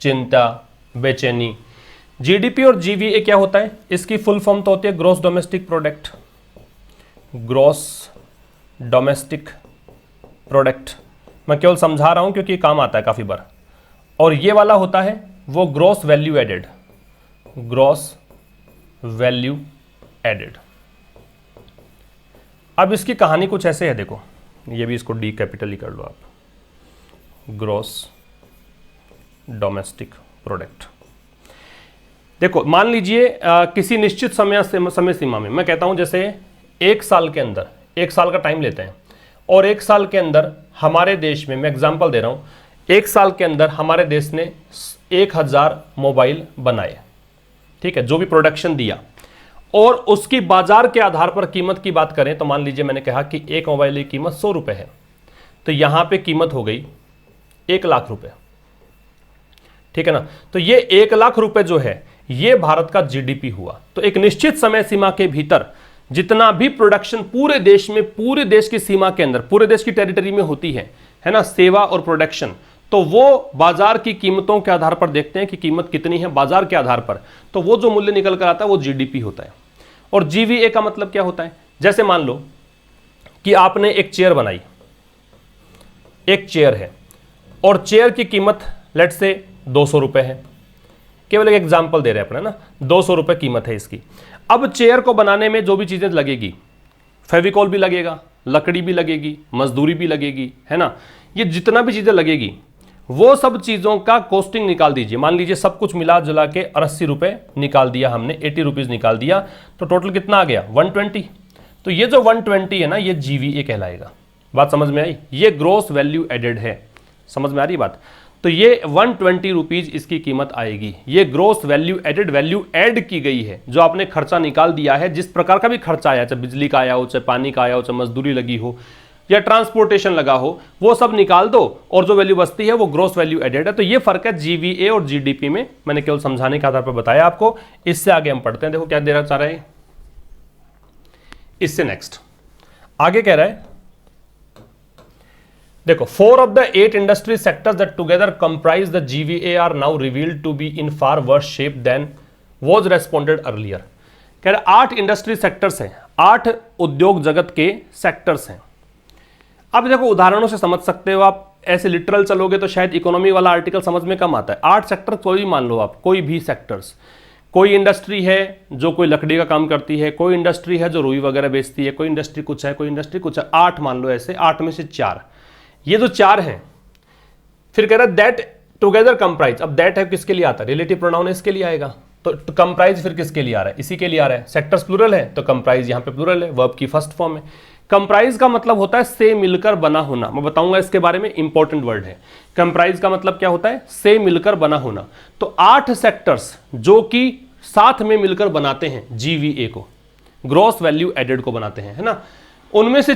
चिंता, बेचैनी। जीडीपी और GVA क्या होता है, इसकी फुल फॉर्म तो होती है gross domestic product, gross domestic product. मैं केवल समझा रहा हूं क्योंकि काम आता है काफी बार। और ये वाला होता है वो gross value added, gross value added. अब इसकी कहानी कुछ ऐसे है, देखो ये भी इसको डी कैपिटल ही कर लो आप, ग्रॉस डोमेस्टिक प्रोडक्ट। देखो मान लीजिए किसी निश्चित समय सीमा में, मैं कहता हूं जैसे एक साल के अंदर, एक साल का टाइम लेते हैं, और एक साल के अंदर हमारे देश में, मैं एग्जांपल दे रहा हूं, एक साल के अंदर हमारे देश ने 1000 मोबाइल बनाए, ठीक है, जो भी प्रोडक्शन दिया, और उसकी बाजार के आधार पर कीमत की बात करें तो मान लीजिए मैंने कहा कि एक मोबाइल की कीमत 100 रुपए है, तो यहां पे कीमत हो गई 1 लाख रुपए, ठीक है ना। तो ये 1 लाख रुपए जो है ये भारत का जीडीपी हुआ। तो एक निश्चित समय सीमा के भीतर जितना भी प्रोडक्शन पूरे देश में, पूरे देश की सीमा के अंदर, पूरे देश की टेरिटरी में होती है ना, सेवा और प्रोडक्शन, तो वो बाजार की कीमतों के आधार पर देखते हैं कि कीमत कितनी है बाजार के आधार पर, तो वो जो मूल्य निकल कर आता है वो जीडीपी होता है। और GVA का मतलब क्या होता है, जैसे मान लो कि आपने एक चेयर बनाई, एक चेयर है और चेयर की कीमत लेट से 200 रुपए है, केवल एक एग्जांपल दे रहे हैं अपने ना, 200 रुपए कीमत है इसकी। अब चेयर को बनाने में जो भी चीजें लगेगी, फेविकॉल भी लगेगा, लकड़ी भी लगेगी, मजदूरी भी लगेगी, है ना, ये जितना भी चीजें लगेगी वो सब चीजों का कॉस्टिंग निकाल दीजिए। मान लीजिए सब कुछ मिला जुला के 80 रुपए निकाल दिया हमने, 80 रुपीज निकाल दिया, तो टोटल कितना आ गया 120। तो ये जो 120 है ना, ये GVA कहलाएगा। बात समझ में आई, ये ग्रॉस वैल्यू एडेड है, समझ में आ रही बात। तो ये 120 रुपीज इसकी कीमत आएगी, ये gross value added, value add की गई है, जो आपने खर्चा निकाल दिया है, जिस प्रकार का भी खर्चा आया, चाहे बिजली का आया हो, चाहे पानी का आया हो, चाहे मजदूरी लगी हो या ट्रांसपोर्टेशन लगा हो, वो सब निकाल दो और जो वैल्यू बचती है वो ग्रॉस वैल्यू एडेड है। तो ये फर्क है GVA और GDP में, मैंने केवल समझाने के आधार पर बताया आपको। इससे आगे हम पढ़ते हैं, देखो क्या देना चाह रहे हैं इससे नेक्स्ट आगे कह रहा है, देखो 4 of the 8 industry sectors that together comprise the GVA are now revealed to be in far worse shape than was responded earlier। कह रहे 8 इंडस्ट्री सेक्टर्स हैं, 8 उद्योग जगत के सेक्टर्स हैं। अब देखो उदाहरणों से समझ सकते हो आप, ऐसे लिटरल चलोगे तो शायद इकोनॉमी वाला आर्टिकल समझ में कम आता है। 8 सेक्टर कोई मान लो आप, कोई भी सेक्टर्स, कोई इंडस्ट्री है जो कोई लकड़ी का काम करती है, कोई इंडस्ट्री है जो रुई वगैरह बेचती है, कोई इंडस्ट्री कुछ है, कोई इंडस्ट्री कुछ है, 8 मान लो ऐसे, 8 में से 4, ये जो 4 हैं। फिर कह रहा है दैट टुगेदर कंप्राइज, अब दैट है किसके लिए आता है, रिलेटिव प्रोनाउन इसके लिए आएगा, तो कंप्राइज फिर किसके लिए आ रहा है, इसी के लिए आ रहा है। सेक्टर्स प्लूरल है तो कंप्राइज यहां पे प्लूरल है, वर्ब की फर्स्ट फॉर्म है। कंप्राइज का मतलब होता है से मिलकर बना होना, मैं बताऊंगा इसके बारे में, इंपॉर्टेंट वर्ड है। कंप्राइज का मतलब क्या होता है, से मिलकर बना होना। तो 8 सेक्टर्स जो कि साथ में मिलकर बनाते हैं GVA को, ग्रॉस वैल्यू एडेड को बनाते हैं, है ना, उनमें से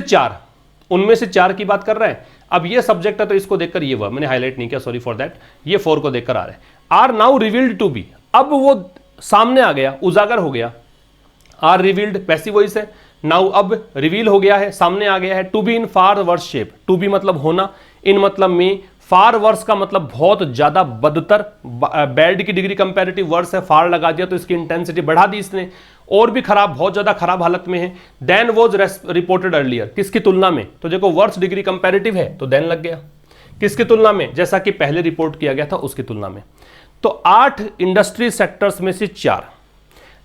4 की बात कर रहा है। अब ये सब्जेक्ट है तो इसको देखकर ये वर्ब मैंने हाईलाइट नहीं किया, सॉरी फॉर दैट, ये 4 को देखकर आ रहा है। Are now revealed to be, अब वो सामने आ गया, उजागर हो गया। आर रिवील्ड पैसिव वॉइस है, नाउ अब रिवील हो गया है, सामने आ गया है। To be in far worse shape, to be मतलब होना, इन मतलब में, फार वर्स का मतलब बहुत ज्यादा बदतर, बैड की डिग्री कंपैरेटिव वर्स है, फार लगा दिया तो इसकी इंटेंसिटी बढ़ा दी इसने, और भी खराब, बहुत ज्यादा खराब हालत में है। देन वॉज रिपोर्टेड अर्लियर, किसकी तुलना में, तो देखो वर्स डिग्री कंपैरेटिव है तो देन लग गया, किसकी तुलना में, जैसा कि पहले रिपोर्ट किया गया था उसकी तुलना में। तो 8 इंडस्ट्री सेक्टर्स में से 4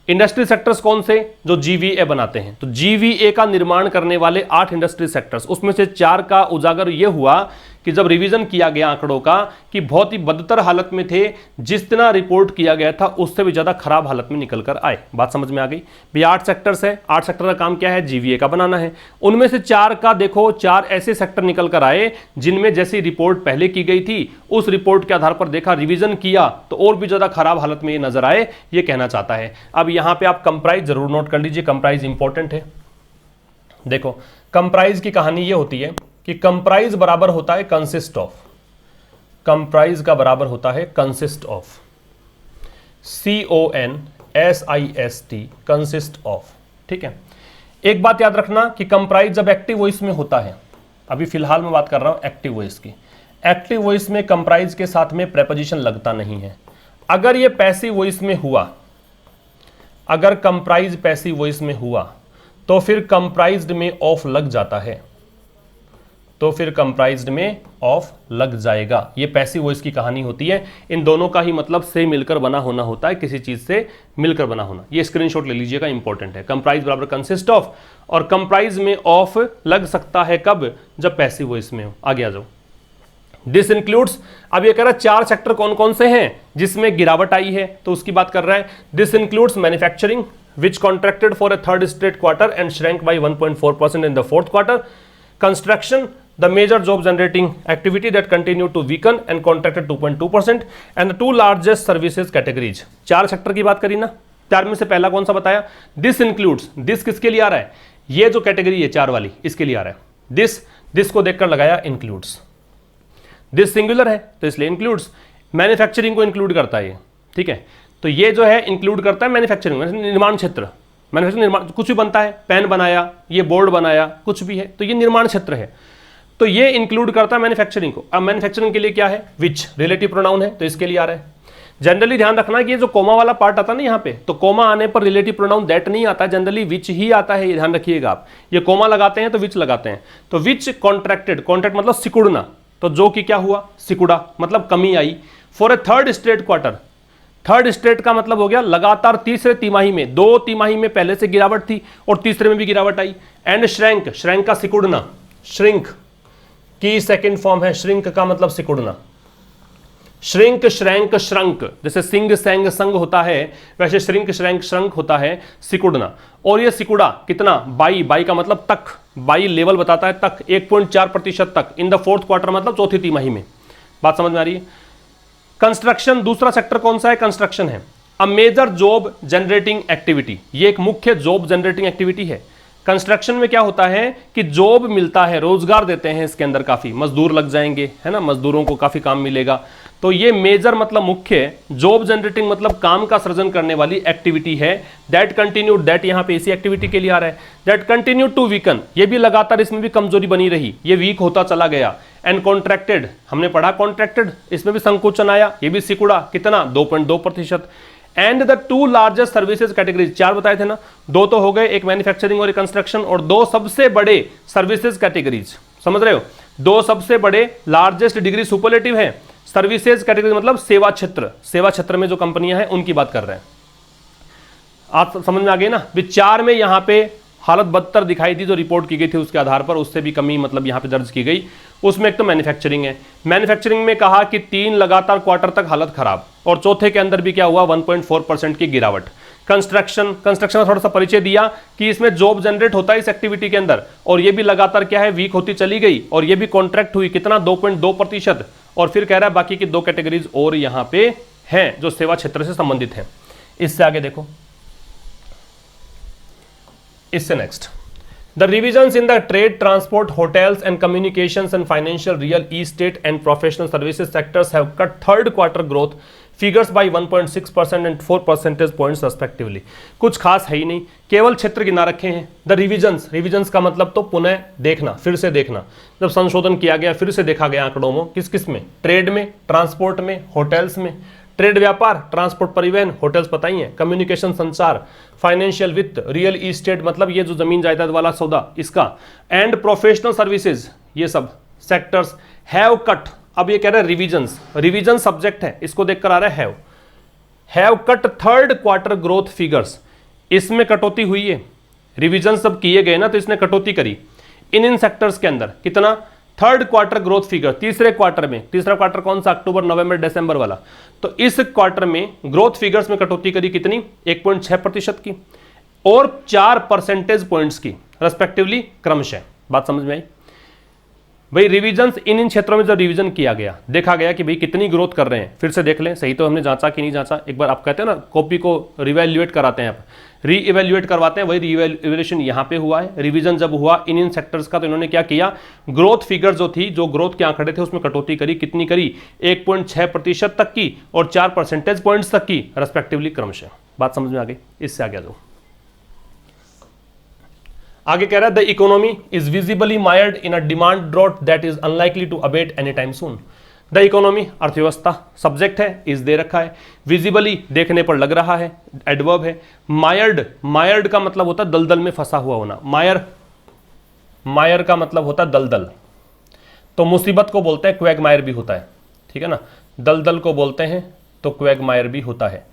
इंडस्ट्री सेक्टर्स कौन से, जो GVA बनाते हैं। तो GVA का निर्माण करने वाले 8 इंडस्ट्री सेक्टर्स, उसमें से 4 का उजागर यह हुआ कि जब रिवीजन किया गया आंकड़ों का कि बहुत ही बदतर हालत में थे, जितना रिपोर्ट किया गया था उससे भी ज्यादा खराब हालत में निकल कर आए। बात समझ में आ गई भी? 8 सेक्टर्स है, 8 सेक्टर का काम क्या है? जीवीए का बनाना है। उनमें से 4 का देखो 4 ऐसे सेक्टर निकल कर आए जिनमें जैसी रिपोर्ट पहले की गई थी उस रिपोर्ट के आधार पर देखा, रिवीजन किया तो और भी ज्यादा खराब हालत में ये नजर आए, ये कहना चाहता है। अब यहां पे आप कंप्राइज जरूर नोट कर लीजिए, कंप्राइज इंपॉर्टेंट है। देखो कंप्राइज की कहानी ये होती है कि कंप्राइज बराबर होता है कंसिस्ट ऑफ, कंप्राइज का बराबर होता है consist of, CONSIST, consist of. ठीक है, एक बात याद रखना कि कंप्राइज जब एक्टिव वॉइस में होता है, अभी फिलहाल मैं बात कर रहा हूं एक्टिव वॉइस की, एक्टिव वॉइस में कंप्राइज के साथ में प्रेपोजिशन लगता नहीं है। अगर ये पैसिव वॉइस में हुआ, अगर कंप्राइज पैसिव वॉइस में हुआ तो फिर कंप्राइज्ड में ऑफ लग जाता है, तो फिर कंप्राइज्ड में ऑफ लग जाएगा। ये पैसिव वॉइस की कहानी होती है। इन दोनों का ही मतलब से मिलकर बना होना होता है, किसी चीज से मिलकर बना होना। ये स्क्रीनशॉट ले लीजिएगा, इंपॉर्टेंट है। कंप्राइज बराबर कंसिस्ट ऑफ, और कंप्राइज में ऑफ लग सकता है कब? जब पैसिव वॉइस में हो। आगे आ जाओ। दिस इंक्लूड्स, अब ये कह रहा है 4 सेक्टर कौन कौन से हैं जिसमें गिरावट आई है, तो उसकी बात कर रहा है। This includes manufacturing which contracted for a third straight quarter and shrank by 1.4% in the fourth quarter. Construction, the major job generating activity that continued to weaken and contracted 2.2%, and the 2 largest services categories. 4 sector की बात करी ना, 4 में से पहला कौन सा बताया? दिस इंक्लूड्स, दिस किसके लिए आ रहा है? ये जो कैटेगरी है 4 वाली, इसके लिए आ रहा है। दिस को देखकर लगाया इंक्लूड्स, दिस सिंगुलर है तो इसलिए इंक्लूड्स, मैन्युफैक्चरिंग को इंक्लूड करता है ये। ठीक है, तो ये जो है इंक्लूड करता है मैन्युफैक्चरिंग, निर्माण क्षेत्र। मैन्युफैक्चरिंग निर्माण, कुछ भी बनता है, पेन बनाया, ये बोर्ड बनाया, कुछ भी है तो ये निर्माण क्षेत्र है, तो ये इंक्लूड करता है मैन्युफैक्चरिंग को। अब मैन्युफैक्चरिंग के लिए क्या है? विच, रिलेटिव प्रोनाउन है तो इसके लिए आ रहा है। जनरली ध्यान रखना कि ये जो कोमा वाला पार्ट आता है ना यहाँ पे, तो कोमा आने पर रिलेटिव प्रोनाउन दैट नहीं आता, जनरली विच ही आता है, ये ध्यान रखिएगा आप। ये कोमा लगाते हैं तो विच लगाते हैं, तो विच कॉन्ट्रैक्टेड, कॉन्ट्रैक्ट मतलब सिकुड़ना, तो जो कि क्या हुआ? सिकुड़ा, मतलब कमी आई। For a third straight quarter, third straight का मतलब हो गया लगातार तीसरे तिमाही में, 2 तिमाही में पहले से गिरावट थी और तीसरे में भी गिरावट आई। एंड श्रैंक, श्रैंक का सिकुड़ना, श्रिंक की सेकंड फॉर्म है, श्रिंक का मतलब सिकुड़ना। श्रिंक, श्रैंक, श्रंक, जैसे सिंग सैंग संग होता है वैसे श्रिंक श्रैंक श्रंक होता है सिकुड़ना। और ये सिकुड़ा कितना? 22 का मतलब तक, 22 लेवल बताता है तक, 1.4% तक इन द फोर्थ क्वार्टर, मतलब चौथी तिमाही में। बात समझ में आ रही है? कंस्ट्रक्शन, दूसरा सेक्टर कौन सा है? कंस्ट्रक्शन है। A major job generating activity, ये एक मुख्य जॉब जनरेटिंग एक्टिविटी है। कंस्ट्रक्शन में क्या होता है कि जॉब मिलता है, रोजगार देते हैं इसके अंदर, काफी मजदूर लग जाएंगे, है ना, मजदूरों को काफी काम मिलेगा। तो ये मेजर मतलब मुख्य, जॉब जनरेटिंग मतलब काम का सृजन करने वाली एक्टिविटी है। दैट कंटिन्यूड, दैट यहाँ पे इसी एक्टिविटी के लिए आ रहा है। दैट कंटिन्यूड टू वीकन, ये भी लगातार इसमें भी कमजोरी बनी रही, ये वीक होता चला गया। एंड कॉन्ट्रैक्टेड, हमने पढ़ा कॉन्ट्रैक्टेड, इसमें भी संकोचन आया, ये भी सिकुड़ा, कितना? 2.2%। And the 2 largest services categories, 4 बताए थे ना, 2 तो हो गए, एक मैन्युफैक्चरिंग और एक कंस्ट्रक्शन, और 2 सबसे बड़े सर्विसेज कैटेगरीज, समझ रहे हो? 2 सबसे बड़े, लार्जेस्ट डिग्री सुपरलेटिव है, सर्विसेज कैटेगरी मतलब सेवा क्षेत्र, सेवा क्षेत्र में जो कंपनियां हैं उनकी बात कर रहे हैं। आप समझ में आ गई ना? 4 में यहां पे हालत बदतर दिखाई दी, जो रिपोर्ट की गई थी उसके आधार पर, उससे भी कमी मतलब यहां पे दर्ज की गई। उसमें एक तो मैन्युफैक्चरिंग है, मैन्युफैक्चरिंग में कहा कि 3 लगातार क्वार्टर तक हालत खराब, और चौथे के अंदर भी क्या हुआ? 1.4% की गिरावट। कंस्ट्रक्शन, कंस्ट्रक्शन का थोड़ा सा परिचय दिया कि इसमें जॉब जनरेट होता है इस एक्टिविटी के अंदर, और ये भी लगातार क्या है? वीक होती चली गई, और ये भी कॉन्ट्रैक्ट हुई, कितना? 2.2%। और फिर कह रहा है बाकी की 2 कैटेगरीज और यहां पे हैं जो सेवा क्षेत्र से संबंधित हैं। इससे आगे देखो, इससे next, the revisions in the trade, transport, hotels and communications and financial, real estate and professional services sectors have cut third quarter growth figures by 1.6% and 4 percentage points respectively. कुछ खास है ही नहीं, केवल क्षेत्र गिना रखे हैं। द रिविजन्स, रिविजन्स का मतलब तो पुनः देखना, फिर से देखना, जब संशोधन किया गया फिर से देखा गया आंकड़ों में, किस किस में? ट्रेड में, ट्रांसपोर्ट में, होटल्स में। ट्रेड व्यापार, ट्रांसपोर्ट परिवहन, होटल्स पता ही है, कम्युनिकेशन संचार, फाइनेंशियल वित्त, रियल एस्टेट मतलब ये जो जमीन जायदाद वाला सौदा इसका, एंड प्रोफेशनल सर्विसेज, ये सब सेक्टर्स हैव कट। अब ये कह रहा है रिविजन्स, रिविजन सब्जेक्ट है, इसको देखकर आ रहा है have cut third quarter growth figures, इसमें कटौती हुई है। रिविजन सब किए गए ना तो इसने कटौती करी इन सेक्टर्स के अंदर, कितना? थर्ड क्वार्टर ग्रोथ फिगर, तीसरे क्वार्टर में, तीसरा क्वार्टर कौन सा, अक्टूबर नवंबर दिसंबर वाला, तो इस क्वार्टर में ग्रोथ फिगर्स में कटौती करी कितनी, 1.6% की और 4 परसेंटेज पॉइंट्स की रेस्पेक्टिवली क्रमशः। बात समझ में आई भाई? रिवीजन इन क्षेत्रों में जब रिवीजन किया गया, देखा गया कि भाई कितनी ग्रोथ कर रहे हैं, फिर से देख लें सही तो हमने जांचा कि नहीं जांचा। एक बार आप कहते हैं ना कॉपी को रिवैल्यूएट कराते हैं, आप री इवैल्यूएट करवाते हैं, वही री इवैल्यूएशन यहां पे हुआ है। रिवीजन जब हुआ इन सेक्टर्स का तो इन्होंने क्या किया, ग्रोथ फिगर जो थी, जो ग्रोथ के आंकड़े थे उसमें कटौती करी, कितनी करी, 1.6% तक की और 4 परसेंटेज पॉइंट्स तक की रेस्पेक्टिवली क्रमशः। बात समझ में आ गई? इससे आगे जो आगे कह रहा है, the economy is visibly mired in a demand drought that is unlikely to abate any time soon. The economy अर्थव्यवस्था सब्जेक्ट है, इज दे रखा है, विजिबली देखने पर लग रहा है, एडवर्ब है। मायर्ड, मायर्ड का मतलब होता है दलदल में फंसा हुआ होना। मायर, मायर का मतलब होता है दलदल, तो मुसीबत को बोलते हैं क्वैगमायर भी होता है, ठीक है ना। दलदल को बोलते हैं तो क्वैगमायर भी होता है।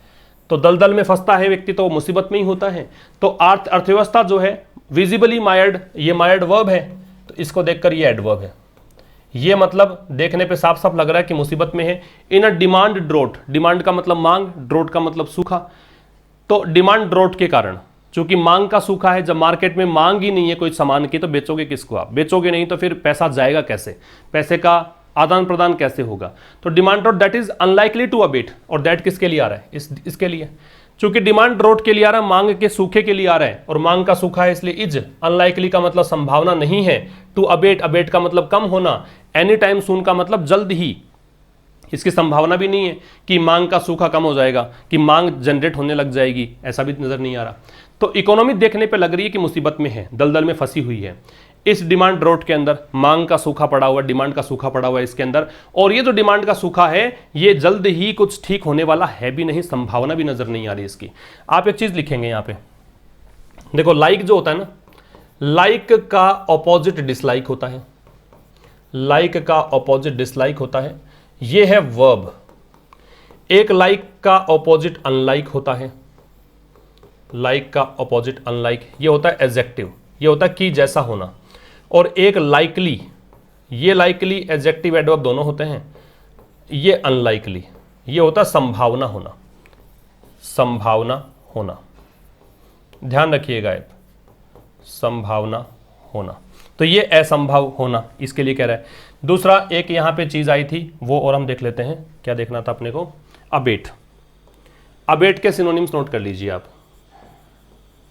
तो दलदल में फंसता है व्यक्ति तो मुसीबत में ही होता है। तो अर्थव्यवस्था जो है विजिबली मायर्ड, ये मायर्ड वर्ब है, तो इसको देखकर ये एडवर्ब है। ये मतलब देखने पे साफ साफ लग रहा है कि मुसीबत में है। इन अ डिमांड ड्रोट, डिमांड का मतलब मांग, ड्रोट का मतलब सूखा। तो डिमांड ड्रोट के कारण, चूंकि मांग का सूखा है, जब मार्केट में मांग ही नहीं है कोई सामान की तो बेचोगे किसको आप? बेचोगे नहीं तो फिर पैसा जाएगा कैसे, पैसे का आदान प्रदान कैसे होगा? तो demand drought that is unlikely to abate, और दैट किसके लिए आ रहा है, इसके लिए, चूंकि डिमांड ड्रोट के लिए आ रहा है, मांग के सूखे के लिए आ रहा है, और मांग का सूखा है इसलिए इज, अनलाइकली का मतलब संभावना नहीं है, टू अबेट, अबेट का मतलब कम होना, एनी टाइम सून का मतलब जल्द ही, इसकी संभावना भी नहीं है कि मांग का सूखा कम हो जाएगा, कि मांग जनरेट होने लग जाएगी, ऐसा भी नजर नहीं आ रहा। तो इकोनॉमी देखने पे लग रही है कि मुसीबत में है, दलदल में फंसी हुई है। इस डिमांड ड्रॉट के अंदर मांग का सूखा पड़ा हुआ, डिमांड का सूखा पड़ा हुआ है इसके अंदर, और ये जो डिमांड का सूखा है ये जल्द ही कुछ ठीक होने वाला है भी नहीं, संभावना भी नजर नहीं आ रही इसकी। आप एक चीज लिखेंगे यहां पे, देखो लाइक जो होता है ना, लाइक का ऑपोजिट डिसलाइक होता है, लाइक का ऑपोजिट डिसलाइक होता है, ये है वर्ब। एक लाइक का ऑपोजिट अनलाइक होता है, लाइक का ऑपोजिट अनलाइक, ये होता है एडजेक्टिव, ये होता है कि जैसा होना। और एक लाइकली, ये लाइकली एडजेक्टिव एडवर्ब दोनों होते हैं, ये अनलाइकली, ये होता है संभावना होना, संभावना होना, ध्यान रखिएगा, संभावना होना। तो ये असंभव होना इसके लिए कह रहा है। दूसरा एक यहां पे चीज आई थी वो और हम देख लेते हैं, क्या देखना था अपने को, अबेट। अबेट के सिनोनिम्स नोट कर लीजिए आप।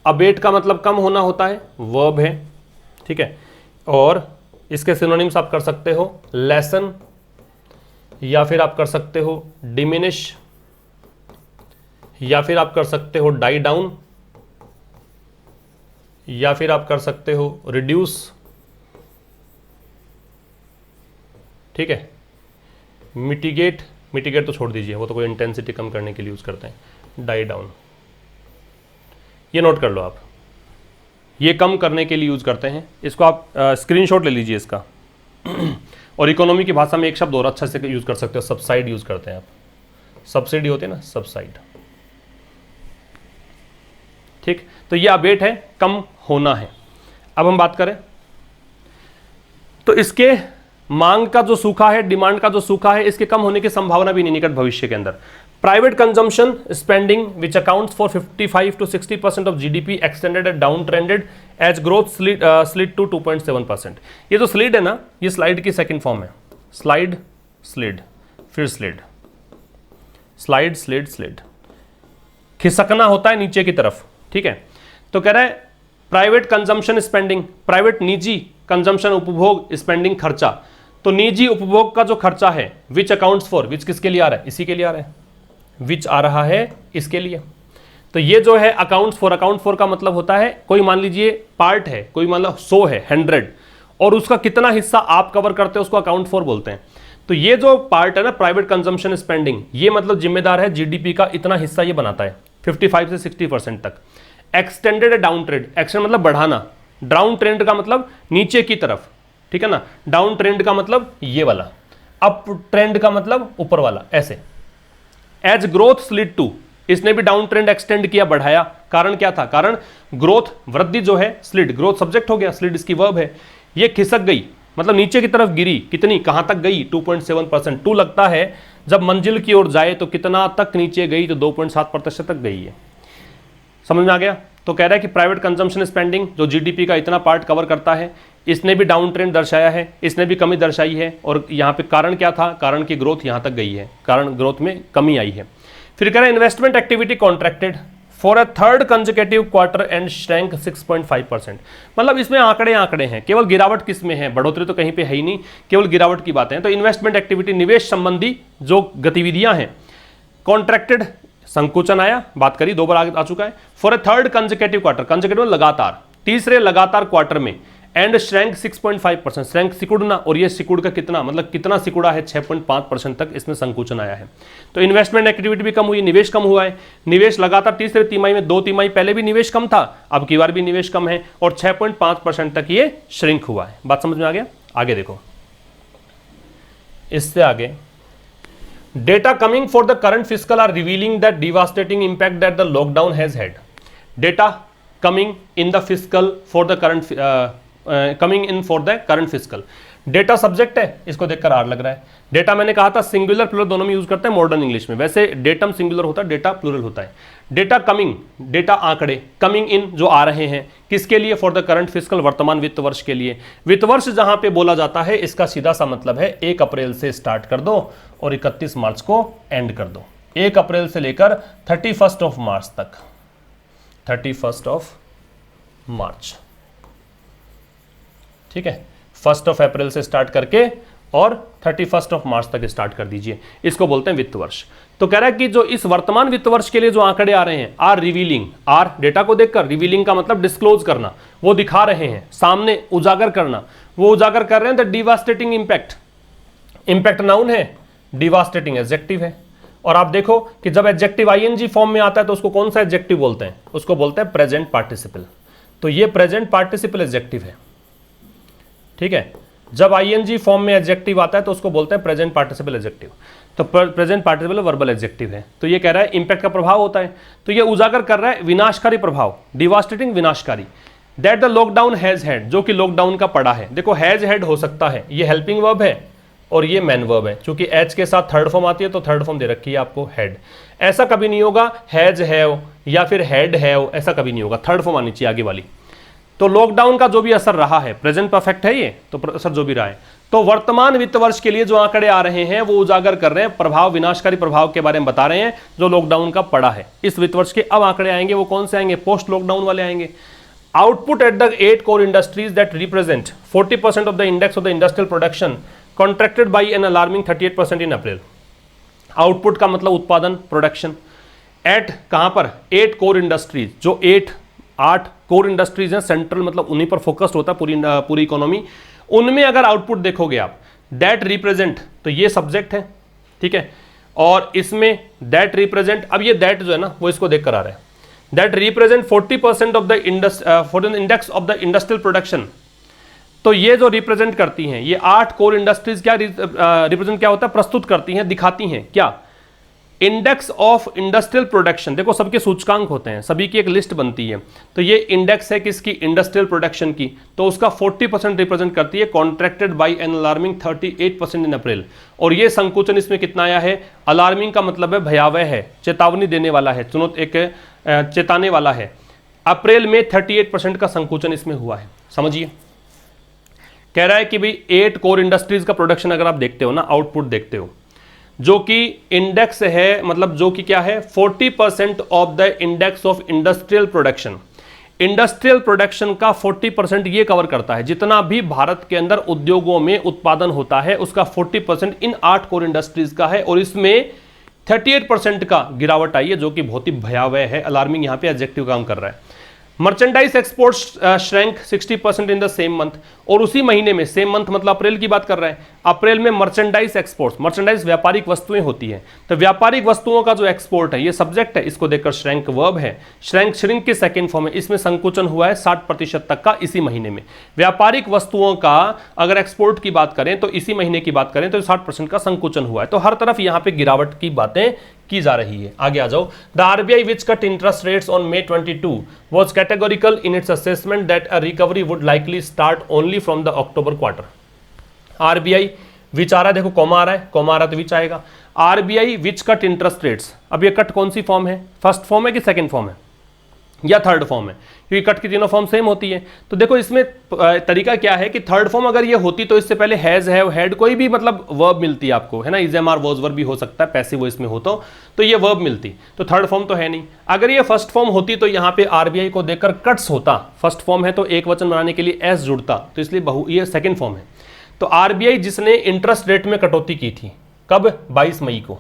अबेट का मतलब कम होना होता है, वर्ब है, ठीक है, और इसके सिनोनिम्स आप कर सकते हो लेसन, या फिर आप कर सकते हो डिमिनिश, या फिर आप कर सकते हो डाई डाउन, या फिर आप कर सकते हो रिड्यूस, ठीक है। मिटिगेट, मिटिगेट तो छोड़ दीजिए, वो तो कोई इंटेंसिटी कम करने के लिए यूज करते हैं। डाई डाउन, ये नोट कर लो आप, ये कम करने के लिए यूज करते हैं, इसको आप स्क्रीनशॉट ले लीजिए इसका। और इकोनॉमी की भाषा में एक शब्द और अच्छा से यूज कर सकते हो, सबसाइड यूज करते हैं आप, सब्सिडी होते हैं ना, सबसाइड, ठीक। तो ये अबेट है, कम होना है। अब हम बात करें तो इसके मांग का जो सूखा है, डिमांड का जो सूखा है, इसके कम होने की संभावना भी नहीं निकट भविष्य के अंदर। Private consumption spending which accounts for 55 to 60% of GDP extended and down trended as growth slid to 2.7%। ये जो स्लिड है ना, ये स्लाइड की सेकंड फॉर्म है, स्लाइड, स्लिड, फिर स्लिड, स्लाइड, स्लिड, स्लिड, खिसकना होता है नीचे की तरफ, ठीक है। तो कह रहा है प्राइवेट कंजम्पशन स्पेंडिंग, प्राइवेट निजी कंजम्पशन उपभोग, स्पेंडिंग खर्चा, तो निजी उपभोग का जो खर्चा है, विच अकाउंट्स फॉर, विच किसके लिए आ रहा है, इसी के लिए आ रहा है, विच आ रहा है इसके लिए। तो ये जो है अकाउंट्स फॉर, अकाउंट फॉर का मतलब होता है कोई मान लीजिए पार्ट है, कोई मान लो 100 है, 100, और उसका कितना हिस्सा आप कवर करते हो उसको अकाउंट फॉर बोलते हैं। तो ये जो पार्ट है ना प्राइवेट कंजम्पशन स्पेंडिंग, ये मतलब जिम्मेदार है जीडीपी का इतना हिस्सा ये बनाता है, 55 से 60% तक। एक्सटेंडेड डाउन ट्रेंड, एक्सटेंड मतलब बढ़ाना, डाउन ट्रेंड का मतलब नीचे की तरफ, ठीक है ना, डाउन ट्रेंड का मतलब ये वाला, अप ट्रेंड का मतलब ऊपर वाला, ऐसे। एज ग्रोथ स्लिड टू, इसने भी डाउन ट्रेंड एक्सटेंड किया, बढ़ाया, कारण क्या था, कारण ग्रोथ, वृद्धि जो है, स्लिड, ग्रोथ सब्जेक्ट हो गया, स्लिड इसकी वर्ब है, ये खिसक गई, मतलब नीचे की तरफ गिरी, कितनी, कहां तक गई, 2.7%। 2 लगता है जब मंजिल की ओर जाए तो कितना तक नीचे गई, तो 2.7% तक गई है। समझ में आ गया। तो कह रहा है कि प्राइवेट कंजम्पशन स्पेंडिंग जो जीडीपी का इतना पार्ट कवर करता है, इसने भी डाउन ट्रेंड दर्शाया है, इसने भी कमी दर्शाई है। और यहाँ पे कारण क्या था, कारण की ग्रोथ यहाँ तक गई है, कारण ग्रोथ में कमी आई है। फिर कह रहा है investment activity contracted for a third consecutive quarter and shrank 6.5%। मतलब इसमें आंकड़े हैं, केवल गिरावट किस में है, बढ़ोतरी तो कहीं पे है ही नहीं, केवल गिरावट की बातें हैं। तो इन्वेस्टमेंट एक्टिविटी, निवेश संबंधी जो गतिविधियां हैं, कॉन्ट्रैक्टेड, संकुचन आया, बात करी, 2 बार आ चुका है। For a third consecutive quarter, consecutive लगातार, तीसरे लगातार क्वार्टर में, एंड श्रैंक 6.5%, श्रैंक सिकुड़ना, और ये सिकुड़ का कितना, मतलब कितना सिकुड़ा है, 6.5% तक इसमें संकुचन आया है। तो इन्वेस्टमेंट एक्टिविटी भी कम हुई, निवेश कम हुआ है। निवेश लगातार तीसरे तिमाही में, 2 तिमाही पहले भी निवेश कम था, अब की बार भी निवेश कम है, और 6.5% तक ये श्रिंक हुआ है। बात समझ में आ गया। आगे देखो, इससे आगे, data coming for the current fiscal are revealing that devastating impact that the lockdown has had. Data coming in the fiscal for the current coming in for the current fiscal. Data subject है, इसको देखकर are लग रहा है। Data मैंने कहा था singular plural दोनों में यूज करते हैं मॉडर्न इंग्लिश में, वैसे डेटम सिंगुलर होता है, डेटा प्लूरल होता है। डेटा कमिंग, डेटा आंकड़े, कमिंग इन जो आ रहे हैं, किसके लिए, फॉर द करंट फिस्कल, वर्तमान वित्त वर्ष के लिए। वित्त वर्ष जहां पे बोला जाता है, इसका सीधा सा मतलब है 1 अप्रैल से स्टार्ट कर दो और 31 मार्च को एंड कर दो। 1 अप्रैल से लेकर 31 ऑफ मार्च तक, 31 ऑफ मार्च, ठीक है। 1 अप्रैल से स्टार्ट करके और 31 ऑफ मार्च तक स्टार्ट कर दीजिए, इसको बोलते हैं वित्त वर्ष। तो कह रहा है कि जो इस वर्तमान वित्त वर्ष के लिए जो आंकड़े आ रहे हैं, आर रिवीलिंग, आर डेटा को देखकर, रिवीलिंग का मतलब डिस्क्लोज करना, वो दिखा रहे हैं, सामने उजागर करना, वो उजागर कर रहे हैं the devastating impact. Impact noun है, डिवास्टेटिंग एडजेक्टिव है। और आप देखो कि जब एडजेक्टिव आईएनजी फॉर्म में आता है तो उसको कौन सा एडजेक्टिव बोलते हैं, उसको बोलते हैं प्रेजेंट पार्टिसिपल। तो ये प्रेजेंट पार्टिसिपल एडजेक्टिव है, ठीक है। जब आईएनजी फॉर्म में एडजेक्टिव आता है तो उसको बोलते हैं प्रेजेंट पार्टिसिपल एडजेक्टिव। तो प्रेजेंट पार्टिसिपल वर्बल एडजेक्टिव है। तो ये कह रहा है इंपैक्ट का प्रभाव होता है, तो ये उजागर कर रहा है विनाशकारी प्रभाव, डिवास्टेटिंग, विनाशकारी, that the lockdown has had, जो कि लॉकडाउन का पड़ा है। देखो हैज हैड हो सकता है, ये हेल्पिंग वर्ब है और ये मैन वर्ब है, क्योंकि एच के साथ थर्ड फॉर्म आती है तो थर्ड फॉर्म दे रखी है आपको हैड। ऐसा कभी नहीं होगा हैज हैव या फिर हैड हैव, ऐसा कभी नहीं होगा, थर्ड फॉर्म आनी चाहिए आगे वाली। तो लॉकडाउन का जो भी असर रहा है, प्रेजेंट परफेक्ट है ये, तो असर जो भी रहा है, तो वर्तमान वित्त वर्ष के लिए जो आंकड़े आ रहे हैं वो उजागर कर रहे हैं प्रभाव, विनाशकारी प्रभाव के बारे में बता रहे हैं जो लॉकडाउन का पड़ा है इस वित्त वर्ष के। अब आंकड़े आएंगे, वो कौन से आएंगे, पोस्ट लॉकडाउन वाले आएंगे। Output at the 8 core industries that represent 40% of the index of the industrial production contracted by an alarming 38% in April. Output का मतलब उत्पादन, प्रोडक्शन। एट कहां पर, 8 कोर इंडस्ट्रीज, जो 8 कोर इंडस्ट्रीज हैं, सेंट्रल मतलब उन्हीं पर फोकस्ड होता है पूरी इकोनॉमी, उनमें अगर आउटपुट देखोगे आप, दैट रिप्रेजेंट, तो ये सब्जेक्ट है, ठीक है, और इसमें दैट रिप्रेजेंट, अब ये दैट जो है ना वो इसको देख कर आ रहा है, that represent 40% of the index of the industrial production. तो ये जो रिप्रेजेंट करती हैं, ये 8 कोर इंडस्ट्रीज क्या रिप्रेजेंट क्या होता है, प्रस्तुत करती हैं, दिखाती हैं क्या, इंडेक्स ऑफ इंडस्ट्रियल प्रोडक्शन। देखो सबके सूचकांक होते हैं, सभी की एक लिस्ट बनती है, तो ये इंडेक्स है किसकी, इंडस्ट्रियल प्रोडक्शन की, तो उसका 40% रिप्रेजेंट करती है, कॉन्ट्रैक्टेड बाय एन अलार्मिंग 38% इन अप्रैल। और ये संकुचन इसमें कितना आया है, अलार्मिंग का मतलब है भयावह है, चेतावनी देने वाला है, चेताने वाला है। अप्रैल में 38% का संकुचन इसमें हुआ है, समझिए। कह रहा है कि भाई 8 कोर इंडस्ट्रीज का प्रोडक्शन अगर आप देखते हो ना, आउटपुट देखते हो, जो कि इंडेक्स है, मतलब जो कि क्या है, 40% of the index of industrial production. Industrial production का 40% ये कवर करता है, जितना भी भारत के अंदर उद्योगों में उत्पादन होता है उसका 40% इन 8 कोर इंडस्ट्रीज का है, और इसमें 38% का गिरावट आई है, जो कि बहुत ही भयावह है। अलार्मिंग यहां पे एडजेक्टिव काम कर रहा है। Merchandise exports shrank 60% in the same month, और उसी महीने में, सेम मंथ मतलब अप्रैल की बात कर रहा है, अप्रैल में मर्चेंडाइज एक्सपोर्ट्स, मर्चेंडाइज व्यापारिक वस्तुएं होती हैं, तो व्यापारिक वस्तुओं का जो एक्सपोर्ट है ये सब्जेक्ट है, इसको देखकर श्रैंक वर्ब है। श्रैंक श्रिंक की सेकेंड फॉर्म है, इसमें संकुचन हुआ है 60% तक का इसी महीने में। व्यापारिक वस्तुओं का अगर एक्सपोर्ट की बात करें तो इसी महीने की बात करें तो 60% का संकुचन हुआ है। तो हर तरफ यहां पर गिरावट की बातें की जा रही है। आगे आ जाओ। The RBI which cut interest rates on May 22 was categorical in its assessment that a recovery would likely start only from the October quarter। RBI which आ रहा है, देखो कॉमा आ रहा है, कॉमा आ रहा है तो विच आएगा। RBI which cut interest rates, अब ये कट कौन सी फॉर्म है, फर्स्ट फॉर्म है कि सेकंड फॉर्म है या थर्ड फॉर्म है, क्योंकि कट की तीनों फॉर्म सेम होती है। तो देखो इसमें तरीका क्या है कि थर्ड फॉर्म अगर ये होती तो इससे पहले हैज हैव हैड कोई भी मतलब वर्ब मिलती है आपको, है ना, is am are was verb भी हो सकता है, पैसिव वो इसमें हो तो ये वर्ब मिलती, तो थर्ड फॉर्म तो है नहीं। अगर ये फर्स्ट फॉर्म होती तो यहाँ पे आरबीआई को देखकर कट्स होता, फर्स्ट फॉर्म है तो एक वचन बनाने के लिए एस जुड़ता, तो इसलिए ये सेकेंड फॉर्म है। तो आरबीआई जिसने इंटरेस्ट रेट में कटौती की थी, कब, 22 मई को,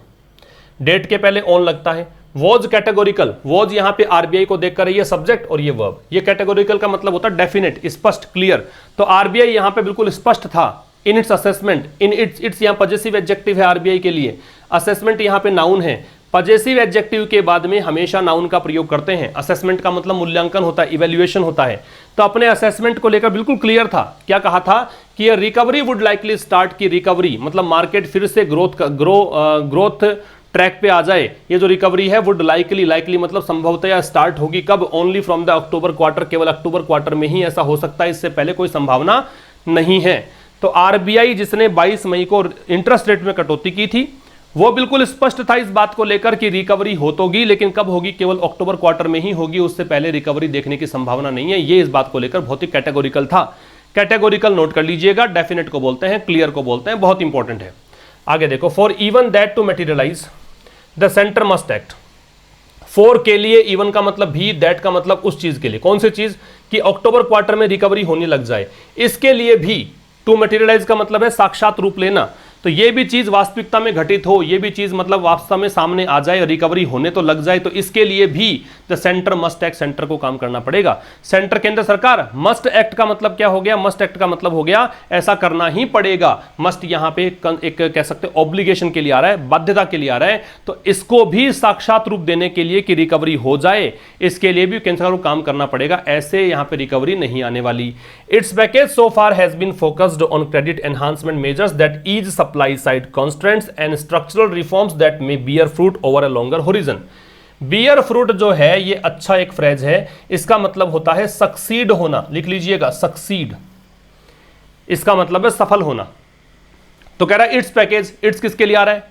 डेट के पहले ऑन लगता है। वॉज कैटेगोरिकल, वॉज यहां पे आरबीआई को देखकर ये सब्जेक्ट और ये वर्ब, ये कैटेगोरिकल का मतलब होता है डेफिनेट, स्पष्ट, क्लियर। तो आरबीआई यहां पे बिल्कुल स्पष्ट था in its assessment, in its यहां पजेसिव एडजेक्टिव है आरबीआई के लिए, असेसमेंट यहां पे नाउन है, पजेसिव एडजेक्टिव के बाद में हमेशा नाउन का प्रयोग करते हैं। असेसमेंट का मतलब मूल्यांकन होता है, इवैल्यूएशन होता है। तो अपने असेसमेंट को लेकर बिल्कुल क्लियर था, क्या कहा था कि ये रिकवरी वुड लाइकली स्टार्ट, की रिकवरी मतलब मार्केट फिर से ग्रोथ ट्रैक पे आ जाए, ये जो रिकवरी है वुड लाइकली मतलब संभवतया स्टार्ट होगी कब, only from the October quarter, केवल अक्टूबर क्वार्टर में ही ऐसा हो सकता है, इससे पहले कोई संभावना नहीं है। तो आरबीआई जिसने 22 मई को इंटरेस्ट रेट में कटौती की थी, वो बिल्कुल स्पष्ट था इस बात को लेकर कि रिकवरी होगी, लेकिन कब होगी, केवल अक्टूबर क्वार्टर में ही होगी, उससे पहले रिकवरी देखने की संभावना नहीं है। ये इस बात को लेकर बहुत ही कैटेगोरिकल था। कैटेगोरिकल नोट कर लीजिएगा, डेफिनेट को बोलते हैं, क्लियर को बोलते हैं, बहुत इंपॉर्टेंट है। आगे देखो, for even that to materialise the centre must act. For के लिए, इवन का मतलब भी, दैट का मतलब उस चीज के लिए, कौन सी चीज, कि अक्टूबर क्वार्टर में रिकवरी होने लग जाए, इसके लिए भी, टू मटेरियलाइज का मतलब है साक्षात रूप लेना, तो ये भी चीज वास्तविकता में घटित हो, ये भी चीज मतलब वास्तव में सामने आ जाए, रिकवरी होने तो लग जाए, तो इसके लिए भी the centre must act, centre को काम करना पड़ेगा। सेंटर केंद्र सरकार, मस्ट एक्ट का मतलब क्या हो गया, मस्ट एक्ट का मतलब हो गया ऐसा करना ही पड़ेगा। मस्ट यहां पे एक कह सकते हैं ऑब्लिगेशन के लिए आ रहा है, बाध्यता के लिए आ रहा है, तो इसको भी साक्षात रूप देने के लिए कि रिकवरी हो जाए, इसके लिए भी केंद्र सरकार को काम करना पड़ेगा, ऐसे यहां पे रिकवरी नहीं आने वाली। Its package so far has been focused on credit enhancement measures that ease supply side constraints and structural reforms that may bear fruit over a longer horizon। bear fruit जो है ये अच्छा एक फ्रेज है, इसका मतलब होता है सक्सीड होना, लिख लीजिएगा सक्सीड, इसका मतलब है सफल होना। तो कह रहा है इट्स पैकेज, इट्स किसके लिए आ रहा है,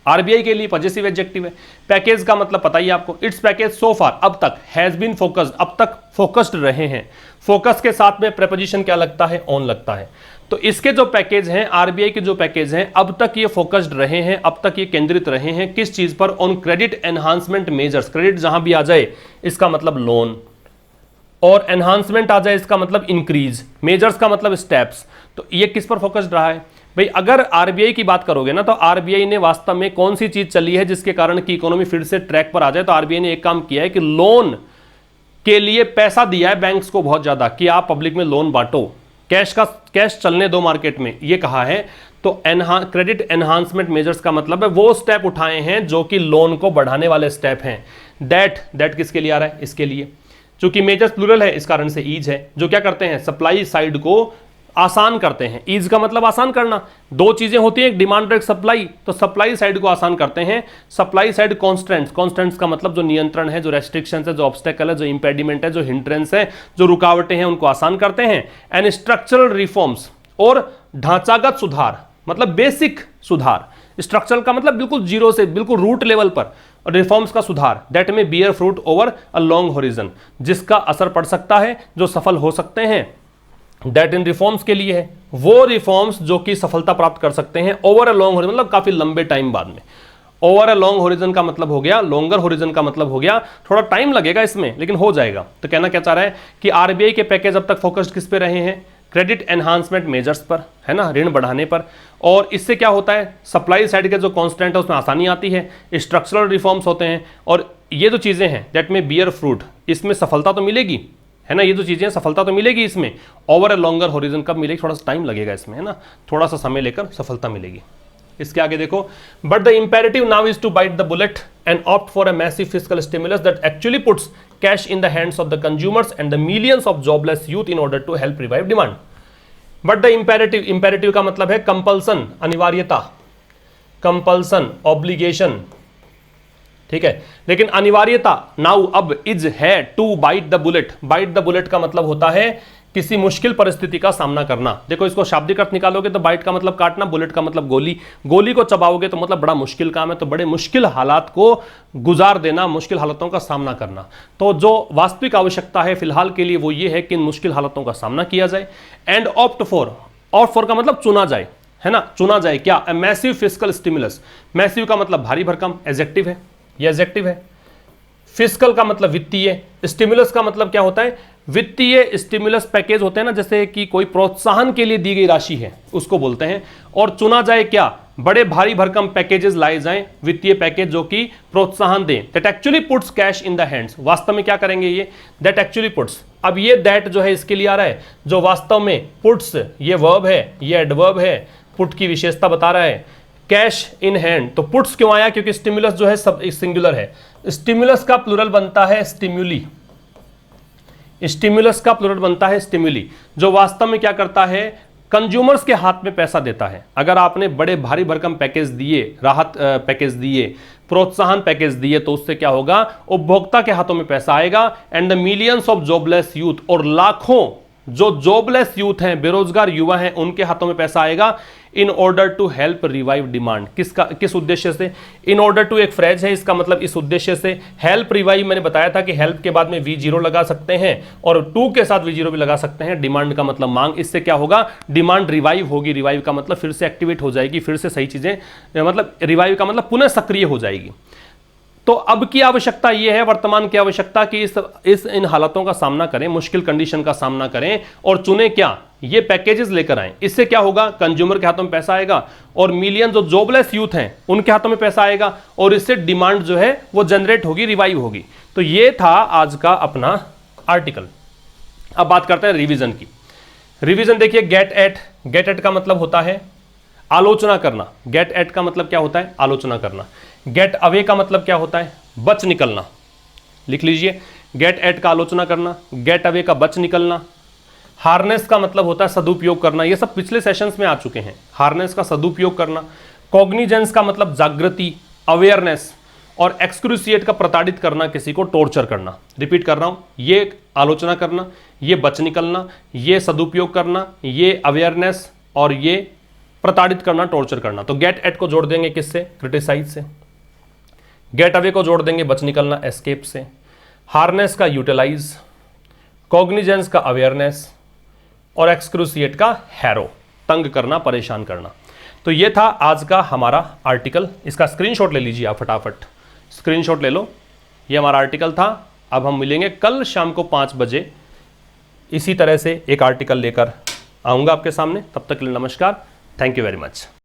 आरबीआई के लिए, पजेसिव एडजेक्टिव है। पैकेज का मतलब पता ही आपको, इट्स पैकेज सो फार, अब तक, हैज बीन फोकस्ड, अब तक फोकस्ड रहे हैं। फोकस के साथ में प्रेपोजिशन क्या लगता है, ऑन लगता है। तो इसके जो पैकेज हैं, आरबीआई के जो पैकेज हैं, अब तक ये फोकस्ड रहे हैं, अब तक ये केंद्रित रहे हैं किस चीज पर, on credit enhancement measures. Credit जहां भी आ जाए इसका मतलब लोन, और एनहांसमेंट आ जाए इसका मतलब इंक्रीज, मेजर्स का मतलब स्टेप्स। तो ये किस पर फोकस्ड रहा है भाई, अगर आरबीआई की बात करोगे ना, तो आरबीआई ने वास्तव में कौन सी चीज चली है जिसके कारण की इकोनॉमी फिर से ट्रैक पर आ जाए, तो आरबीआई ने एक काम किया है कि लोन के लिए पैसा दिया है बैंक्स को बहुत ज्यादा, कि आप पब्लिक में लोन बांटो, कैश चलने दो मार्केट में, ये कहा है। तो क्रेडिट एनहांसमेंट मेजर्स का मतलब है वो स्टेप उठाए हैं जो कि लोन को बढ़ाने वाले स्टेप हैं। दैट किसके लिए आ रहा है, इसके लिए, चूंकि मेजर्स प्लूरल है इस कारण से ईज है, जो क्या करते हैं, सप्लाई साइड को आसान करते हैं। ईज का मतलब आसान करना, दो चीजें होती हैं, एक डिमांड और एक सप्लाई, तो सप्लाई साइड को आसान करते हैं। सप्लाई साइड कॉन्स्टेंट्स का मतलब जो नियंत्रण है, जो रेस्ट्रिक्शंस है, जो ऑब्स्टेकल है, जो इंपेडिमेंट है, जो हिंड्रेंस है, जो रुकावटें हैं, उनको आसान करते हैं। एंड स्ट्रक्चरल रिफॉर्म्स, और ढांचागत सुधार मतलब बेसिक सुधार, स्ट्रक्चरल का मतलब बिल्कुल जीरो से बिल्कुल रूट लेवल पर, और रिफॉर्म्स का सुधार, दैट में bear fruit over a long horizon, जिसका असर पड़ सकता है, जो सफल हो सकते हैं। दैट इन रिफॉर्म्स के लिए है, वो रिफॉर्म्स जो कि सफलता प्राप्त कर सकते हैं ओवर अ लॉन्ग होरिजन, मतलब काफी लंबे टाइम बाद में। ओवर अ लॉन्ग होरिजन का मतलब हो गया, लॉन्गर होरिजन का मतलब हो गया थोड़ा टाइम लगेगा इसमें, लेकिन हो जाएगा। तो कहना क्या चाह रहा है कि आरबीआई के पैकेज अब तक फोकस्ड किस पे रहे हैं, क्रेडिट एनहांसमेंट मेजर्स पर, है ना, ऋण बढ़ाने पर। और इससे क्या होता है, सप्लाई साइड के जो कांस्टेंट है उसमें आसानी आती है, स्ट्रक्चरल रिफॉर्म्स होते हैं, और ये जो चीजें हैं दैट में बियर फ्रूट, इसमें सफलता तो मिलेगी, है ना, ये जो चीजें सफलता तो मिलेगी इसमें। ओवर अ लॉन्गर होरिजन कब मिलेगी, थोड़ा सा टाइम लगेगा इसमें, है ना, थोड़ा सा समय लेकर सफलता मिलेगी। इसके आगे देखो, but the imperative now is to bite the bullet and opt for a massive fiscal stimulus that actually puts cash in the hands of the consumers and the millions of jobless youth in order to help revive demand. But the imperative का मतलब है compulsion, अनिवार्यता, compulsion, obligation, ठीक है, लेकिन अनिवार्यता now अब is है to bite the bullet. Bite the bullet का मतलब होता है किसी मुश्किल परिस्थिति का सामना करना। देखो इसको शाब्दिक अर्थ निकालोगे तो बाइट का मतलब काटना, बुलेट का मतलब गोली, गोली को चबाओगे तो मतलब बड़ा मुश्किल काम है, तो बड़े मुश्किल हालात को गुजार देना, मुश्किल हालातों का सामना करना। तो जो वास्तविक आवश्यकता है फिलहाल के लिए वो ये है कि इन मुश्किल हालातों का सामना किया जाए। And opt for, opt for का मतलब चुना जाए, है ना, चुना जाए क्या, a massive fiscal stimulus. Massive का मतलब भारी भरकम, एडजेक्टिव है, ये एडजेक्टिव है। फिस्कल का मतलब वित्तीय, स्टिमुलस का मतलब क्या होता है, वित्तीय स्टिमुलस पैकेज होते हैं ना, जैसे कि कोई प्रोत्साहन के लिए दी गई राशि है उसको बोलते हैं। और चुना जाए क्या, बड़े भारी भरकम पैकेजेस लाए जाएं, वित्तीय पैकेज जो कि प्रोत्साहन दें। That actually puts cash in the hands, वास्तव में क्या करेंगे ये, दैट एक्चुअली पुट्स। अब ये दैट जो है इसके लिए आ रहा है, जो वास्तव में पुट्स, ये वर्ब है, ये एडवर्ब है, पुट की विशेषता बता रहा है। कैश इन हैंड, तो पुट्स क्यों आया, क्योंकि स्टिमुलस जो है सब सिंगुलर है। स्टिमुलस का प्लूरल बनता है स्टिम्युली, स्टिमुलस का प्लूरल बनता है स्टिम्युली, जो वास्तव में क्या करता है, कंज्यूमर्स के हाथ में पैसा देता है। अगर आपने बड़े भारी भरकम पैकेज दिए, राहत पैकेज दिए, प्रोत्साहन पैकेज दिए, तो उससे क्या होगा, उपभोक्ता के हाथों में पैसा आएगा। And the millions of jobless youth, और लाखों जो जॉबलेस यूथ हैं, बेरोजगार युवा हैं, उनके हाथों में पैसा आएगा। In order to help revive demand, किस उद्देश्य से, इन ऑर्डर टू एक फ्रेज है, इसका मतलब इस उद्देश्य से। हेल्प रिवाइव मैंने बताया था कि हेल्प के बाद में V0 लगा सकते हैं और टू के साथ V0 भी लगा सकते हैं। डिमांड का मतलब मांग, इससे क्या होगा, डिमांड रिवाइव होगी। रिवाइव का मतलब फिर से एक्टिवेट हो जाएगी, फिर से सही चीजें, मतलब रिवाइव का मतलब पुनः सक्रिय हो जाएगी। तो अब की आवश्यकता यह है, वर्तमान की आवश्यकता कि इन हालातों का सामना करें, मुश्किल कंडीशन का सामना करें और चुने क्या, ये पैकेजेस लेकर आएं। इससे क्या होगा, कंज्यूमर के हाथों में पैसा आएगा और मिलियन जो जॉबलेस यूथ हैं उनके हाथों में पैसा आएगा और इससे डिमांड जो है वो जनरेट होगी, रिवाइव होगी। तो ये था आज का अपना आर्टिकल। अब बात करते हैं रिवीजन की। रिवीजन देखिए, गेट एट, गेट एट का मतलब होता है आलोचना करना। गेट एट का मतलब क्या होता है, आलोचना करना। गेट अवे का मतलब क्या होता है, बच निकलना। लिख लीजिए, गेट एट का आलोचना करना, गेट अवे का बच निकलना। हार्नेस का मतलब होता है सदुपयोग करना, ये सब पिछले सेशंस में आ चुके हैं। हार्नेस का सदुपयोग करना। कॉग्निजेंस का मतलब जागृति, अवेयरनेस। और एक्सक्रूसिएट का प्रताड़ित करना, किसी को टॉर्चर करना। रिपीट कर रहा हूं, ये आलोचना करना, ये बच निकलना, ये सदुपयोग करना, ये अवेयरनेस और ये प्रताड़ित करना, टॉर्चर करना। तो गेट एट को जोड़ देंगे किससे, क्रिटिसाइज से। गेट अवे को जोड़ देंगे बच निकलना, एस्केप से। हार्नेस का यूटिलाइज, कॉग्निजेंस का अवेयरनेस और एक्सक्रूसिएट का हैरो, तंग करना, परेशान करना। तो ये था आज का हमारा आर्टिकल। इसका स्क्रीनशॉट ले लीजिए आप, फटाफट स्क्रीनशॉट ले लो। ये हमारा आर्टिकल था। अब हम मिलेंगे कल शाम को 5 बजे, इसी तरह से एक आर्टिकल लेकर आऊँगा आपके सामने। तब तक के लिए नमस्कार, थैंक यू वेरी मच।